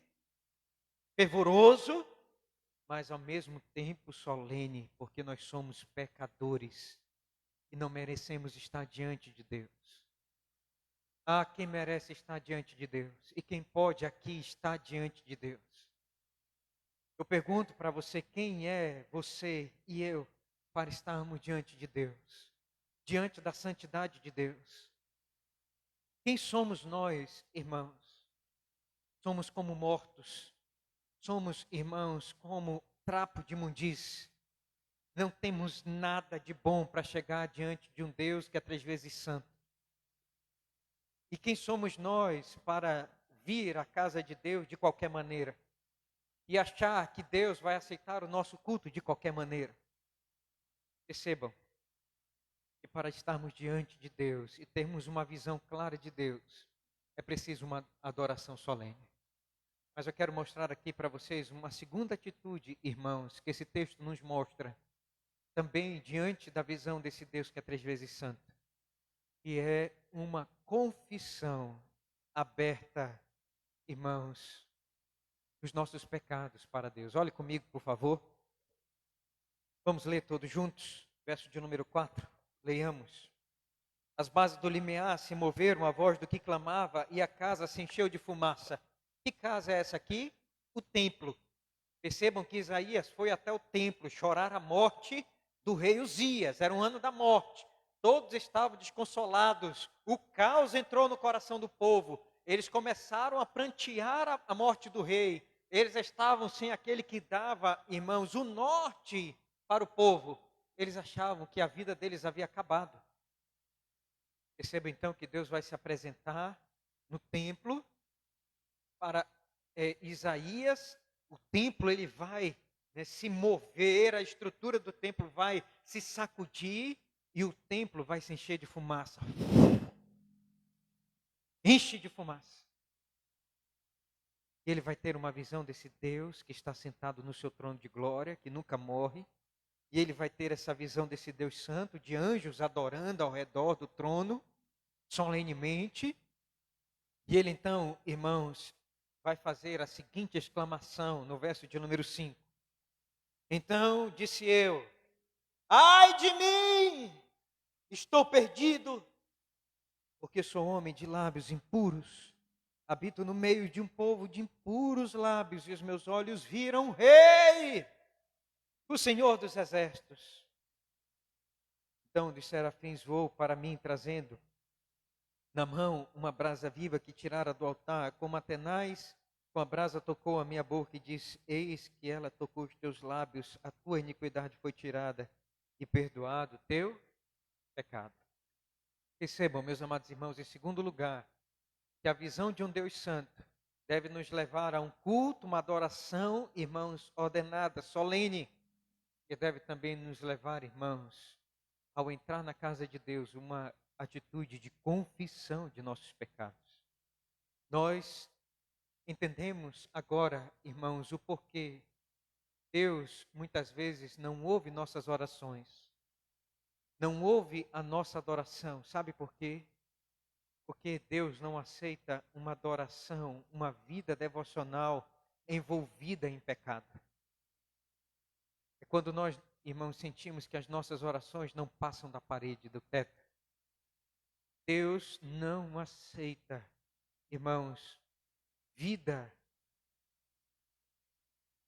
fervoroso, mas ao mesmo tempo solene, porque nós somos pecadores e não merecemos estar diante de Deus. Ah, quem merece estar diante de Deus? E quem pode aqui estar diante de Deus? Eu pergunto para você, quem é você e eu para estarmos diante de Deus? Diante da santidade de Deus? Quem somos nós, irmãos? Somos como mortos. Somos, irmãos, como trapo de imundície. Não temos nada de bom para chegar diante de um Deus que é 3 vezes santo. E quem somos nós para vir à casa de Deus de qualquer maneira? E achar que Deus vai aceitar o nosso culto de qualquer maneira? Percebam que para estarmos diante de Deus e termos uma visão clara de Deus, é preciso uma adoração solene. Mas eu quero mostrar aqui para vocês uma segunda atitude, irmãos, que esse texto nos mostra, também diante da visão desse Deus que é 3 vezes santo, que é uma confissão aberta, irmãos, dos nossos pecados para Deus. Olhe comigo, por favor. Vamos ler todos juntos, verso de número 4. Leiamos. As bases do limiar se moveram à voz do que clamava e a casa se encheu de fumaça. Que casa é essa aqui? O templo. Percebam que Isaías foi até o templo chorar a morte do rei Uzias. Era um ano da morte. Todos estavam desconsolados. O caos entrou no coração do povo. Eles começaram a prantear a morte do rei. Eles estavam sem aquele que dava, irmãos, o norte para o povo. Eles achavam que a vida deles havia acabado. Perceba então que Deus vai se apresentar no templo para Isaías. O templo ele vai se mover, a estrutura do templo vai se sacudir e o templo vai se encher de fumaça. Enche de fumaça. Ele vai ter uma visão desse Deus que está sentado no seu trono de glória, que nunca morre. E ele vai ter essa visão desse Deus santo, de anjos adorando ao redor do trono, solenemente. E ele então, irmãos, vai fazer a seguinte exclamação no verso de número 5. Então disse eu, ai de mim, estou perdido, porque sou homem de lábios impuros. Habito no meio de um povo de impuros lábios, e os meus olhos viram o Rei, o Senhor dos Exércitos. Então dos serafins voou para mim, trazendo na mão uma brasa viva que tirara do altar, como Atenais, com a brasa tocou a minha boca e disse, eis que ela tocou os teus lábios, a tua iniquidade foi tirada e perdoado o teu pecado. Percebam, meus amados irmãos, em segundo lugar, que a visão de um Deus santo deve nos levar a um culto, uma adoração, irmãos, ordenada, solene, que deve também nos levar, irmãos, ao entrar na casa de Deus, uma atitude de confissão de nossos pecados. Nós entendemos agora, irmãos, o porquê Deus muitas vezes não ouve nossas orações, não ouve a nossa adoração. Sabe por quê? Porque Deus não aceita uma adoração, uma vida devocional envolvida em pecado. É quando nós, irmãos, sentimos que as nossas orações não passam da parede, do teto. Deus não aceita, irmãos, vida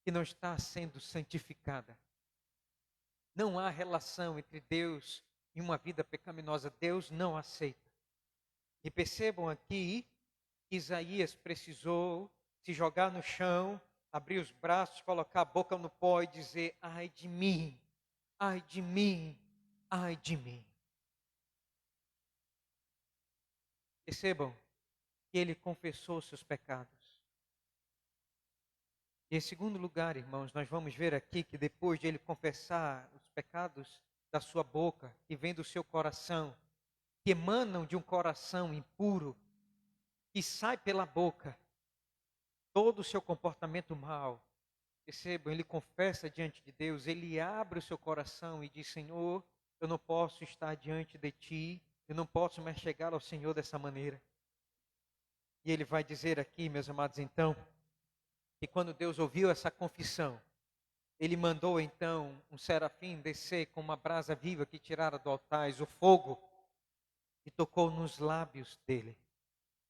que não está sendo santificada. Não há relação entre Deus e uma vida pecaminosa. Deus não aceita. E percebam aqui, Isaías precisou se jogar no chão, abrir os braços, colocar a boca no pó e dizer, ai de mim, ai de mim, ai de mim. Percebam que ele confessou seus pecados. E em segundo lugar, irmãos, nós vamos ver aqui que depois de ele confessar os pecados da sua boca, que vem do seu coração, que emanam de um coração impuro, que sai pela boca, todo o seu comportamento mau, percebam, ele confessa diante de Deus, ele abre o seu coração e diz, Senhor, eu não posso estar diante de Ti, eu não posso me chegar ao Senhor dessa maneira. E ele vai dizer aqui, meus amados, então, que quando Deus ouviu essa confissão, ele mandou então um serafim descer com uma brasa viva que tirara do altar o fogo e tocou nos lábios dele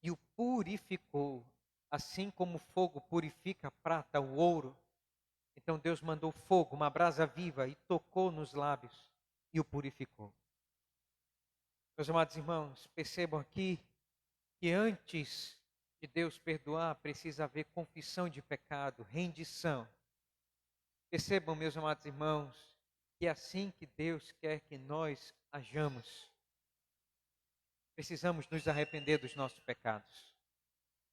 e o purificou, assim como o fogo purifica a prata, o ouro. Então Deus mandou fogo, uma brasa viva, e tocou nos lábios e o purificou. Meus amados irmãos, percebam aqui que antes de Deus perdoar, precisa haver confissão de pecado, rendição. Percebam, meus amados irmãos, que é assim que Deus quer que nós hajamos. Precisamos nos arrepender dos nossos pecados.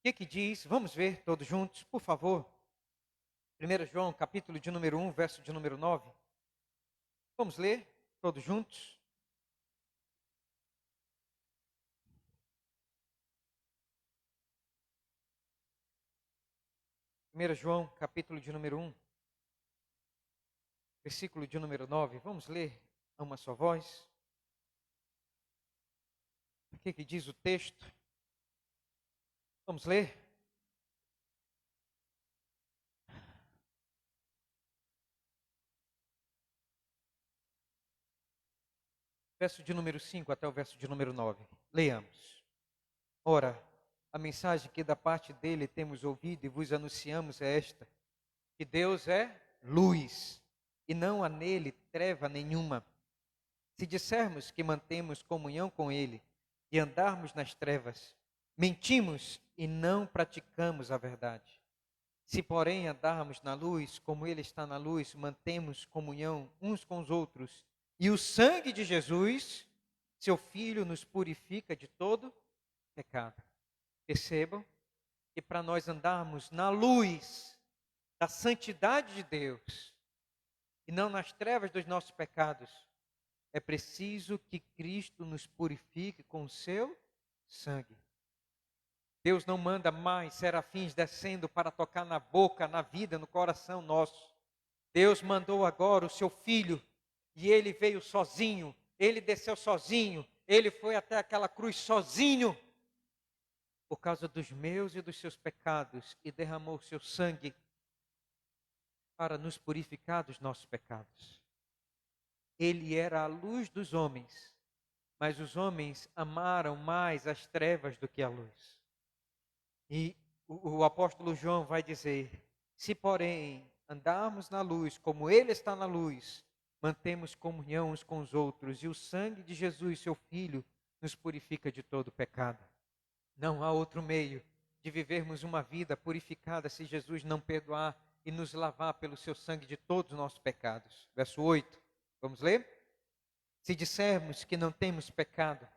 O que diz? Vamos ver todos juntos, por favor. 1 João, capítulo de número 1, verso de número 9. Vamos ler todos juntos. João, capítulo de número 1, versículo de número 9. Vamos ler a uma só voz. O que diz o texto? Vamos ler? Verso de número 5 até o verso de número 9. Leamos. Ora, a mensagem que da parte dele temos ouvido e vos anunciamos é esta: que Deus é luz, e não há nele treva nenhuma. Se dissermos que mantemos comunhão com ele e andarmos nas trevas, mentimos e não praticamos a verdade. Se, porém, andarmos na luz, como ele está na luz, mantemos comunhão uns com os outros, e o sangue de Jesus, seu Filho, nos purifica de todo pecado. Percebam que para nós andarmos na luz da santidade de Deus e não nas trevas dos nossos pecados, é preciso que Cristo nos purifique com o seu sangue. Deus não manda mais serafins descendo para tocar na boca, na vida, no coração nosso. Deus mandou agora o seu Filho, e ele veio sozinho, ele desceu sozinho, ele foi até aquela cruz sozinho, por causa dos meus e dos seus pecados, e derramou o seu sangue para nos purificar dos nossos pecados. Ele era a luz dos homens, mas os homens amaram mais as trevas do que a luz. E o apóstolo João vai dizer: se porém andarmos na luz, como ele está na luz, mantemos comunhão uns com os outros, e o sangue de Jesus, seu Filho, nos purifica de todo pecado. Não há outro meio de vivermos uma vida purificada se Jesus não perdoar e nos lavar pelo seu sangue de todos os nossos pecados. Verso 8, vamos ler? Se dissermos que não temos pecado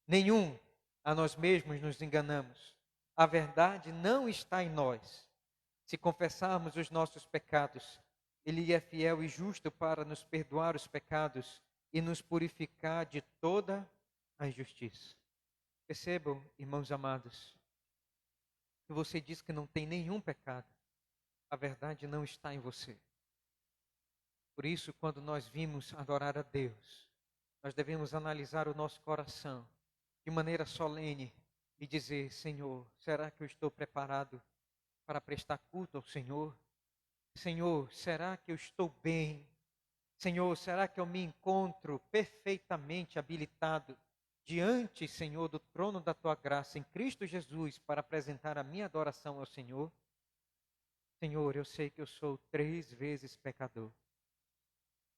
nenhum, a nós mesmos nos enganamos. A verdade não está em nós. Se confessarmos os nossos pecados, ele é fiel e justo para nos perdoar os pecados e nos purificar de toda a injustiça. Percebam, irmãos amados, que você diz que não tem nenhum pecado. A verdade não está em você. Por isso, quando nós vimos adorar a Deus, nós devemos analisar o nosso coração de maneira solene e dizer: Senhor, será que eu estou preparado para prestar culto ao Senhor? Senhor, será que eu estou bem? Senhor, será que eu me encontro perfeitamente habilitado diante, Senhor, do trono da Tua graça em Cristo Jesus para apresentar a minha adoração ao Senhor? Senhor, eu sei que eu sou 3 vezes pecador.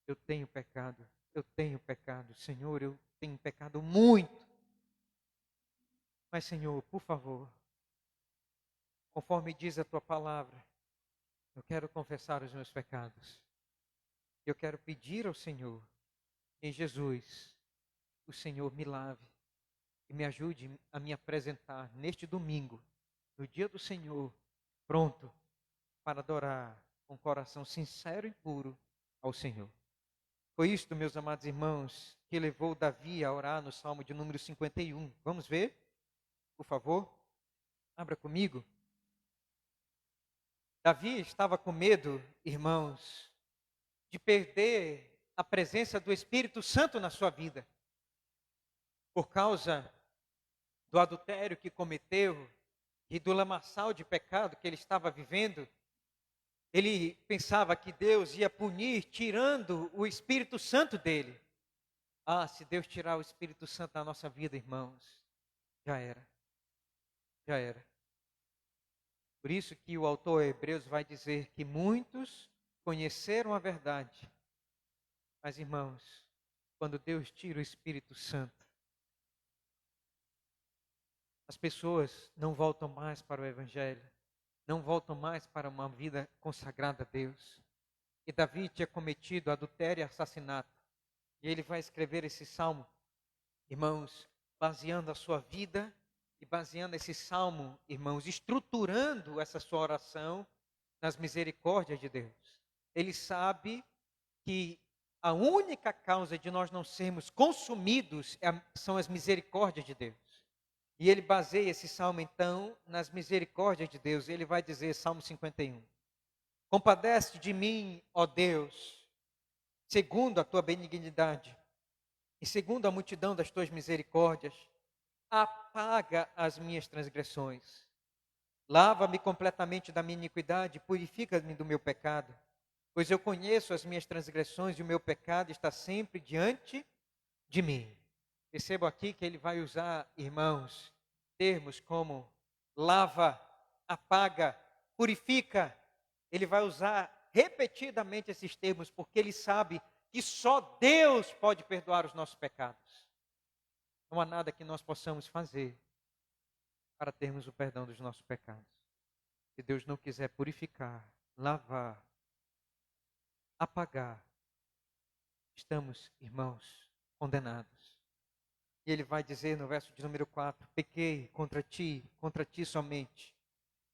Eu tenho pecado, Senhor, eu tenho pecado muito. Mas, Senhor, por favor, conforme diz a Tua palavra, eu quero confessar os meus pecados. Eu quero pedir ao Senhor, em Jesus, o Senhor me lave e me ajude a me apresentar neste domingo, no dia do Senhor, pronto para adorar com coração sincero e puro ao Senhor. Foi isto, meus amados irmãos, que levou Davi a orar no Salmo de número 51. Vamos ver? Por favor, abra comigo. Davi estava com medo, irmãos, de perder a presença do Espírito Santo na sua vida, por causa do adultério que cometeu e do lamaçal de pecado que ele estava vivendo, ele pensava que Deus ia punir tirando o Espírito Santo dele. Ah, se Deus tirar o Espírito Santo da nossa vida, irmãos, já era. Já era. Por isso que o autor Hebreus vai dizer que muitos conheceram a verdade. Mas, irmãos, quando Deus tira o Espírito Santo, as pessoas não voltam mais para o Evangelho, não voltam mais para uma vida consagrada a Deus. E Davi tinha cometido adultério e assassinato. E ele vai escrever esse salmo, irmãos, baseando a sua vida e baseando esse salmo, irmãos, estruturando essa sua oração nas misericórdias de Deus. Ele sabe que a única causa de nós não sermos consumidos são as misericórdias de Deus. E ele baseia esse salmo, então, nas misericórdias de Deus. Ele vai dizer, Salmo 51, compadece de mim, ó Deus, segundo a tua benignidade e segundo a multidão das tuas misericórdias, apaga as minhas transgressões. Lava-me completamente da minha iniquidade, purifica-me do meu pecado. Pois eu conheço as minhas transgressões e o meu pecado está sempre diante de mim. Percebo aqui que ele vai usar, irmãos, termos como lava, apaga, purifica. Ele vai usar repetidamente esses termos, porque ele sabe que só Deus pode perdoar os nossos pecados. Não há nada que nós possamos fazer para termos o perdão dos nossos pecados. Se Deus não quiser purificar, lavar, apagar, estamos, irmãos, condenados. E ele vai dizer no verso de número 4, pequei contra ti somente,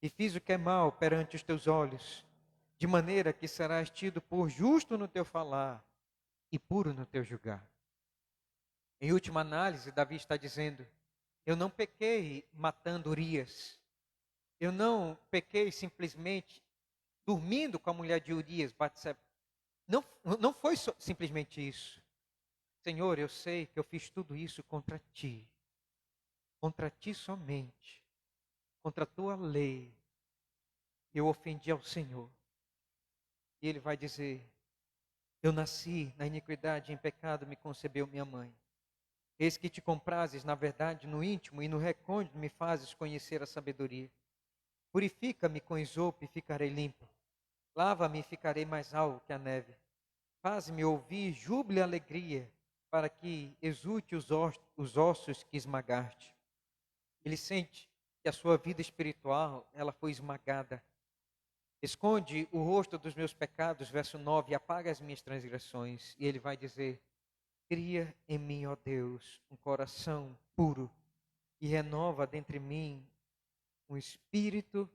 e fiz o que é mal perante os teus olhos, de maneira que serás tido por justo no teu falar e puro no teu julgar. Em última análise, Davi está dizendo, eu não pequei matando Urias, eu não pequei simplesmente dormindo com a mulher de Urias, Batseba. Não foi simplesmente isso. Senhor, eu sei que eu fiz tudo isso contra ti somente, contra a tua lei. Eu ofendi ao Senhor. E ele vai dizer, eu nasci na iniquidade, em pecado me concebeu minha mãe. Eis que te comprases, na verdade, no íntimo e no recôndito me fazes conhecer a sabedoria. Purifica-me com esopo e ficarei limpo. Lava-me e ficarei mais alvo que a neve. Faz-me ouvir júbilo e alegria, para que exulte os ossos que esmagaste. Ele sente que a sua vida espiritual, ela foi esmagada. Esconde o rosto dos meus pecados, verso 9, e apaga as minhas transgressões. E ele vai dizer, cria em mim, ó Deus, um coração puro, e renova dentre mim um espírito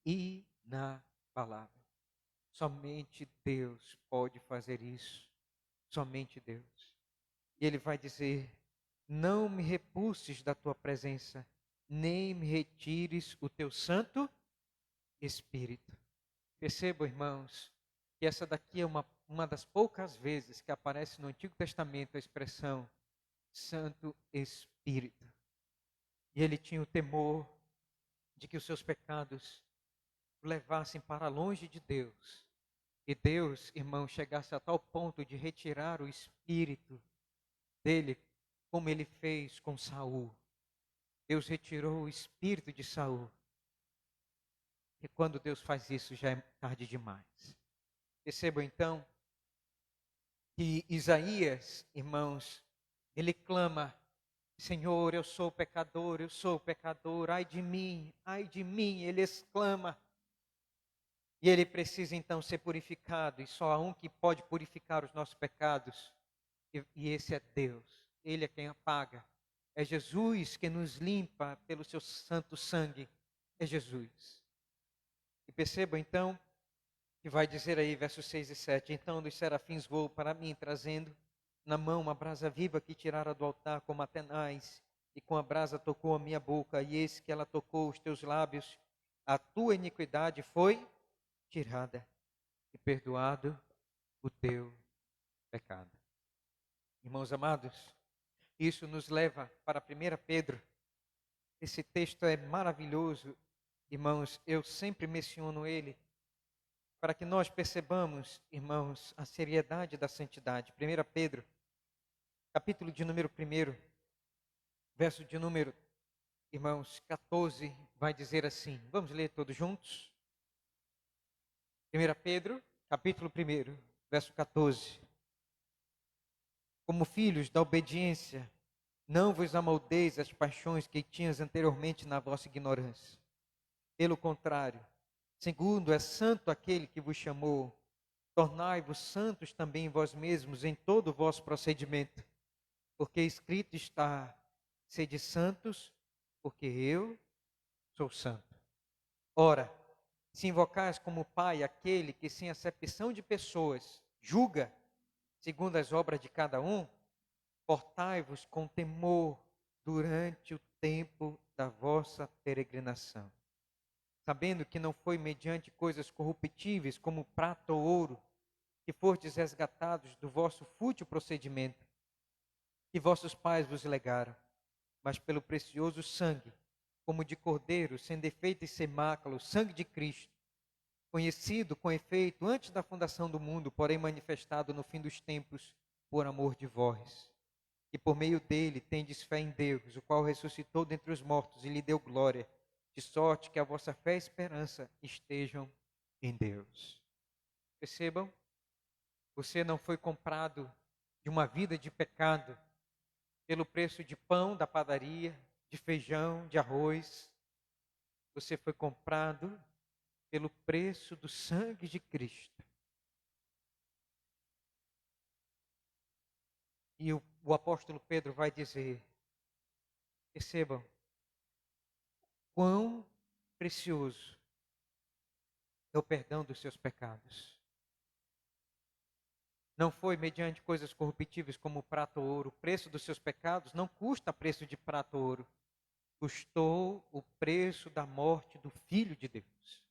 inabalável. Somente Deus pode fazer isso. Somente Deus. E ele vai dizer, não me repulses da tua presença, nem me retires o teu Santo Espírito. Percebam, irmãos, que essa daqui é uma das poucas vezes que aparece no Antigo Testamento a expressão Santo Espírito. E ele tinha o temor de que os seus pecados o levassem para longe de Deus. E Deus, irmão, chegasse a tal ponto de retirar o Espírito dele, como ele fez com Saul. Deus retirou o espírito de Saul. E quando Deus faz isso, já é tarde demais. Percebam então que Isaías, irmãos, ele clama, Senhor, eu sou pecador, ai de mim, ele exclama. E ele precisa então ser purificado, e só há um que pode purificar os nossos pecados, e esse é Deus. Ele é quem apaga. É Jesus que nos limpa pelo seu santo sangue. É Jesus. E percebam então, que vai dizer aí, versos 6 e 7. Então dos serafins voou para mim, trazendo na mão uma brasa viva que tirara do altar como Atenais, e com a brasa tocou a minha boca, e eis que ela tocou os teus lábios. A tua iniquidade foi tirada, e perdoado o teu pecado. Irmãos amados, isso nos leva para 1 Pedro. Esse texto é maravilhoso irmãos, eu sempre menciono ele para que nós percebamos, irmãos, a seriedade da santidade. 1 Pedro, capítulo de número 1, verso de número, irmãos, 14, vai dizer assim. Vamos ler todos juntos? 1 Pedro, capítulo 1, verso 14. Como filhos da obediência, não vos amoldeis as paixões que tinhas anteriormente na vossa ignorância. Pelo contrário, segundo é santo aquele que vos chamou, tornai-vos santos também vós mesmos em todo o vosso procedimento, porque escrito está: sede santos, porque eu sou santo. Ora, se invocais como Pai aquele que sem acepção de pessoas julga segundo as obras de cada um, portai-vos com temor durante o tempo da vossa peregrinação, sabendo que não foi mediante coisas corruptíveis como prata ou ouro, que fostes resgatados do vosso fútil procedimento, que vossos pais vos legaram, mas pelo precioso sangue, como de cordeiro, sem defeito e sem mácula, o sangue de Cristo, conhecido com efeito antes da fundação do mundo, porém manifestado no fim dos tempos, por amor de vós, que por meio dele tendes fé em Deus, o qual ressuscitou dentre os mortos e lhe deu glória, de sorte que a vossa fé e esperança estejam em Deus. Percebam, você não foi comprado de uma vida de pecado pelo preço de pão da padaria, de feijão, de arroz. Você foi comprado pelo preço do sangue de Cristo. E o apóstolo Pedro vai dizer, percebam, quão precioso é o perdão dos seus pecados. Não foi mediante coisas corruptíveis como prata ou ouro. O preço dos seus pecados não custa preço de prata ou ouro. Custou o preço da morte do Filho de Deus.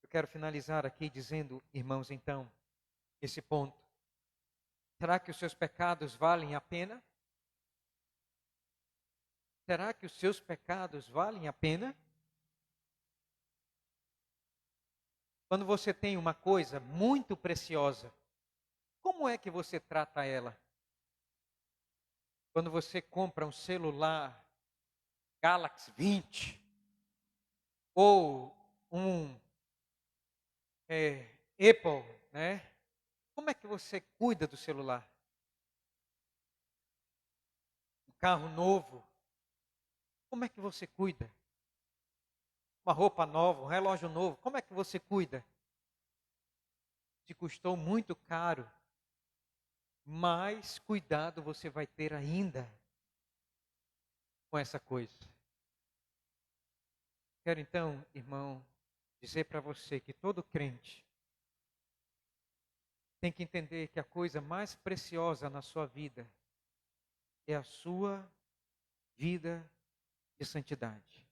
Eu quero finalizar aqui dizendo, irmãos, então, esse ponto. Será que os seus pecados valem a pena? Será que os seus pecados valem a pena? Quando você tem uma coisa muito preciosa, como é que você trata ela? Quando você compra um celular Galaxy 20 ou um Apple, né? Como é que você cuida do celular? Um carro novo, como é que você cuida? Uma roupa nova, um relógio novo, como é que você cuida? Se custou muito caro, mais cuidado você vai ter ainda com essa coisa. Quero então, irmão, dizer para você que todo crente tem que entender que a coisa mais preciosa na sua vida é a sua vida de santidade.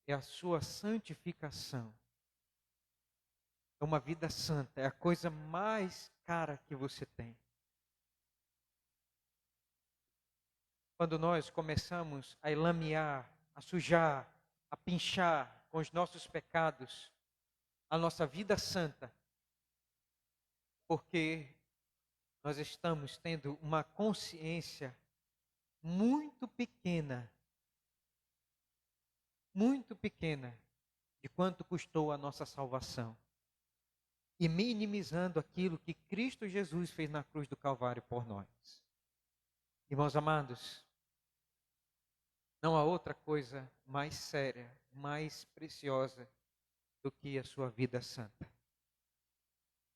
É a sua santificação. É uma vida santa, é a coisa mais cara que você tem. Quando nós começamos a lamear, a sujar, a pinchar com os nossos pecados, a nossa vida santa, porque nós estamos tendo uma consciência muito pequena de quanto custou a nossa salvação. E minimizando aquilo que Cristo Jesus fez na cruz do Calvário por nós. Irmãos amados, não há outra coisa mais séria, mais preciosa do que a sua vida santa.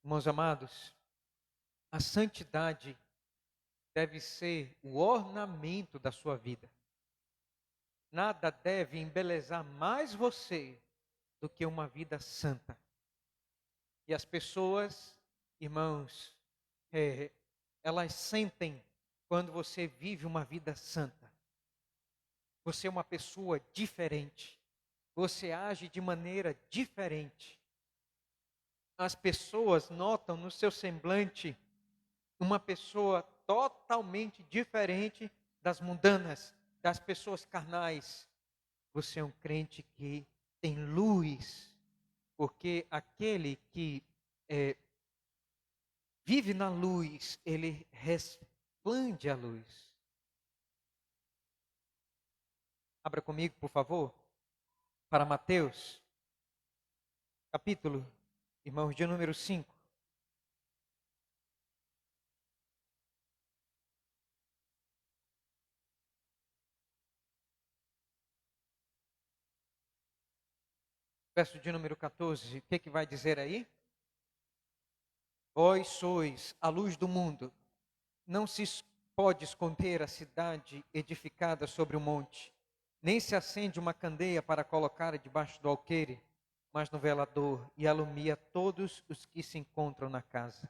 Irmãos amados, a santidade deve ser o ornamento da sua vida. Nada deve embelezar mais você do que uma vida santa. E as pessoas, irmãos, elas sentem quando você vive uma vida santa. Você é uma pessoa diferente. Você age de maneira diferente. As pessoas notam no seu semblante uma pessoa totalmente diferente das mundanas, das pessoas carnais. você é um crente que tem luz, porque aquele que vive na luz, ele resplende a luz. Abra comigo, por favor, para Mateus, capítulo, irmãos, de número 5. Verso de número 14, o que vai dizer aí? Vós sois a luz do mundo. Não se pode esconder a cidade edificada sobre o monte, nem se acende uma candeia para colocar debaixo do alqueire, mas no velador, e alumia todos os que se encontram na casa.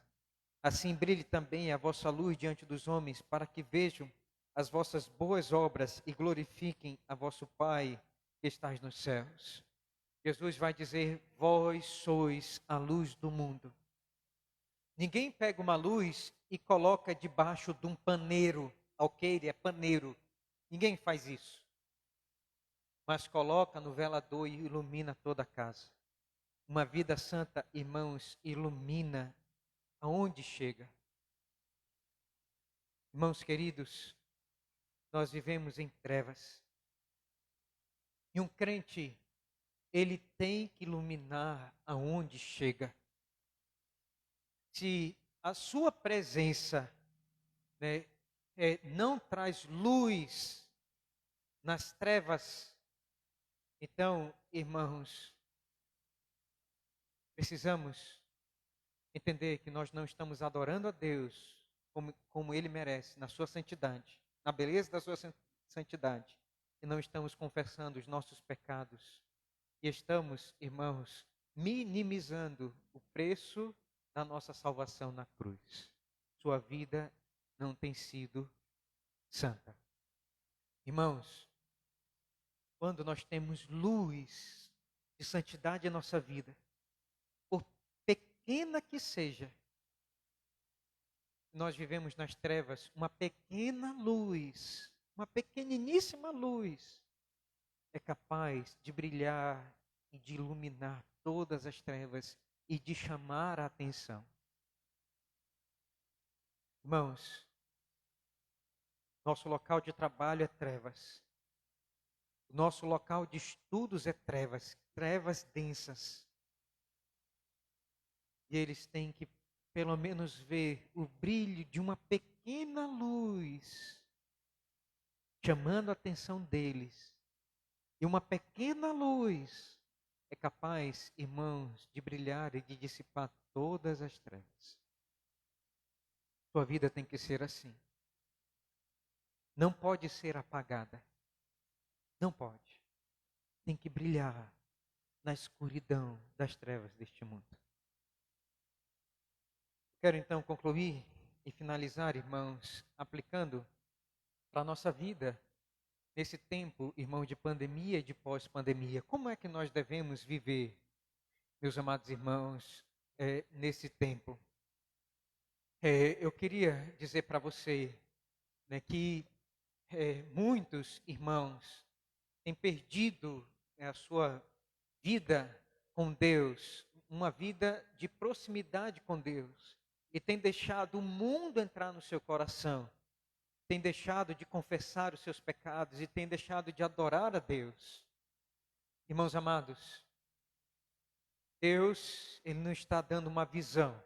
Assim brilhe também a vossa luz diante dos homens, para que vejam as vossas boas obras e glorifiquem a vosso Pai que estás nos céus. Jesus vai dizer: vós sois a luz do mundo. Ninguém pega uma luz e coloca debaixo de um paneiro. Alqueire é paneiro. Ninguém faz isso. Mas coloca no velador e ilumina toda a casa. Uma vida santa, irmãos, ilumina aonde chega. Irmãos queridos, nós vivemos em trevas. E um crente, ele tem que iluminar aonde chega. Se a sua presença, né, não traz luz nas trevas, então, irmãos, precisamos entender que nós não estamos adorando a Deus como Ele merece, na sua santidade, na beleza da sua santidade, e não estamos confessando os nossos pecados, e estamos, irmãos, minimizando o preço da nossa salvação na cruz. Sua vida não tem sido santa. Irmãos, quando nós temos luz de santidade em nossa vida, por pequena que seja, nós vivemos nas trevas, uma pequena luz, uma pequeniníssima luz, é capaz de brilhar e de iluminar todas as trevas e de chamar a atenção. Irmãos, nosso local de trabalho é trevas. Nosso local de estudos é trevas, trevas densas. E eles têm que, pelo menos, ver o brilho de uma pequena luz, chamando a atenção deles. E uma pequena luz é capaz, irmãos, de brilhar e de dissipar todas as trevas. Sua vida tem que ser assim. Não pode ser apagada. Não pode. Tem que brilhar na escuridão das trevas deste mundo. Quero então concluir e finalizar, irmãos, aplicando para a nossa vida, nesse tempo, irmão, de pandemia e de pós-pandemia. Como é que nós devemos viver, meus amados irmãos, nesse tempo? Eu queria dizer para você, né, que muitos irmãos têm perdido a sua vida com Deus, uma vida de proximidade com Deus, e têm deixado o mundo entrar no seu coração, têm deixado de confessar os seus pecados e têm deixado de adorar a Deus. Irmãos amados, Deus, Ele nos está dando uma visão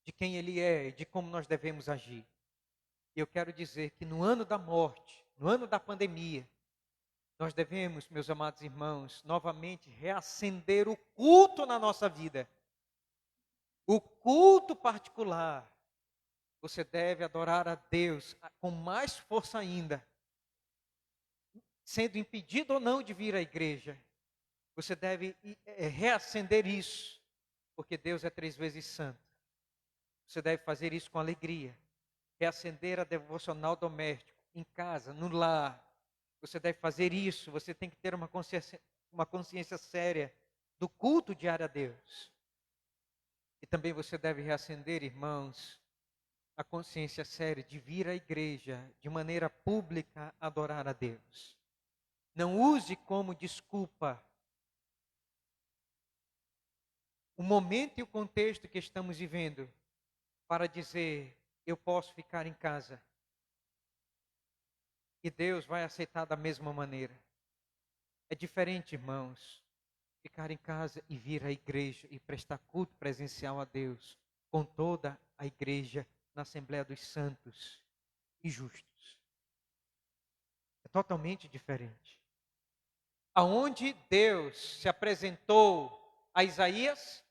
de quem Ele é e de como nós devemos agir. E eu quero dizer que no ano da morte, no ano da pandemia, nós devemos, meus amados irmãos, novamente reacender o culto na nossa vida. O culto particular. Você deve adorar a Deus com mais força ainda. Sendo impedido ou não de vir à igreja, você deve reacender isso, porque Deus é 3 vezes santo. Você deve fazer isso com alegria. Reacender a devocional doméstico, em casa, no lar. Você deve fazer isso, você tem que ter uma consciência séria do culto diário a Deus. E também você deve reacender, irmãos, a consciência séria de vir à igreja de maneira pública adorar a Deus. Não use como desculpa o momento e o contexto que estamos vivendo para dizer, eu posso ficar em casa. E Deus vai aceitar da mesma maneira. É diferente, irmãos, ficar em casa e vir à igreja e prestar culto presencial a Deus com toda a igreja na Assembleia dos Santos e Justos. É totalmente diferente. Aonde Deus se apresentou a Isaías?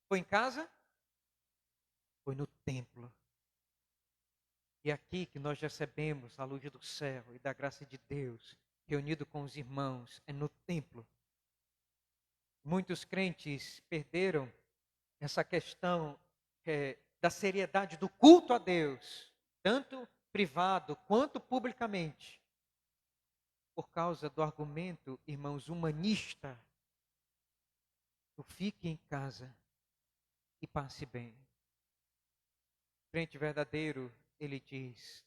Foi em casa? Foi no templo. E é aqui que nós recebemos a luz do céu e da graça de Deus, reunido com os irmãos, é no templo. Muitos crentes perderam essa questão da seriedade do culto a Deus, tanto privado quanto publicamente, por causa do argumento, irmãos, humanista, do fique em casa e passe bem. O crente verdadeiro, ele diz,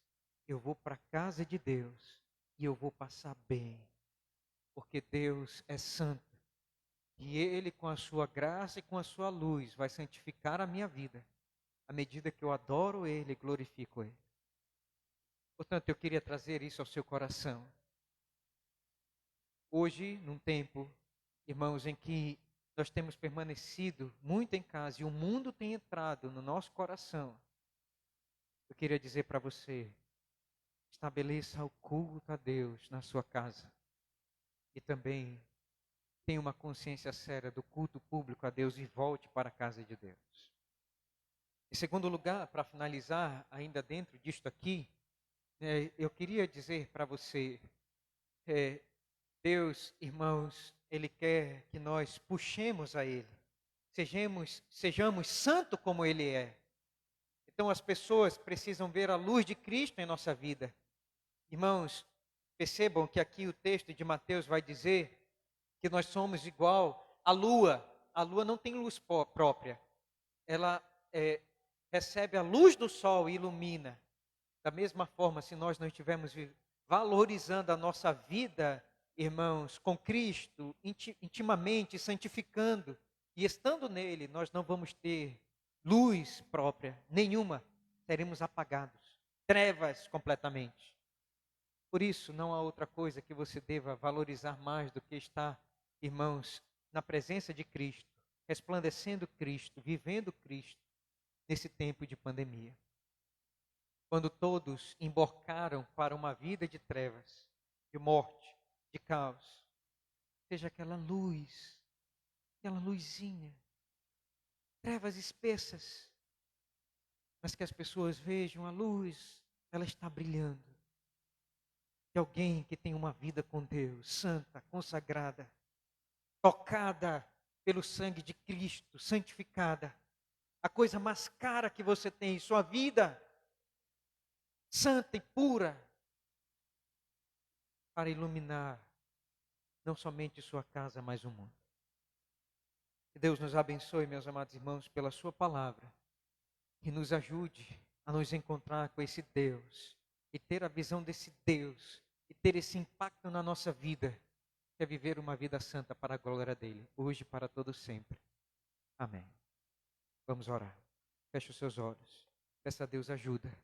eu vou para a casa de Deus e eu vou passar bem, porque Deus é santo. E Ele, com a sua graça e com a sua luz, vai santificar a minha vida, à medida que eu adoro Ele e glorifico Ele. Portanto, eu queria trazer isso ao seu coração. Hoje, num tempo, irmãos, em que nós temos permanecido muito em casa e o mundo tem entrado no nosso coração, eu queria dizer para você, estabeleça o culto a Deus na sua casa. E também tenha uma consciência séria do culto público a Deus e volte para a casa de Deus. Em segundo lugar, para finalizar, ainda dentro disto aqui, eu queria dizer para você, Deus, irmãos, Ele quer que nós puxemos a Ele. Sejamos santos como Ele é. Então as pessoas precisam ver a luz de Cristo em nossa vida. Irmãos, percebam que aqui o texto de Mateus vai dizer que nós somos igual à lua. A lua não tem luz própria. Ela recebe a luz do sol e ilumina. Da mesma forma, se nós não estivermos valorizando a nossa vida, irmãos, com Cristo, intimamente, santificando e estando nele, nós não vamos ter luz própria nenhuma. Seremos apagados, trevas completamente. Por isso, não há outra coisa que você deva valorizar mais do que estar, irmãos, na presença de Cristo, resplandecendo Cristo, vivendo Cristo, nesse tempo de pandemia. Quando todos embarcaram para uma vida de trevas, de morte, de caos, seja aquela luz, aquela luzinha, trevas espessas, mas que as pessoas vejam a luz, ela está brilhando. De alguém que tem uma vida com Deus, santa, consagrada, tocada pelo sangue de Cristo, santificada. A coisa mais cara que você tem, sua vida, santa e pura, para iluminar não somente sua casa, mas o mundo. Que Deus nos abençoe, meus amados irmãos, pela sua palavra, e nos ajude a nos encontrar com esse Deus, e ter a visão desse Deus, e ter esse impacto na nossa vida, que é viver uma vida santa para a glória dele, hoje e para todo sempre. Amém. Vamos orar. Feche os seus olhos. Peça a Deus ajuda.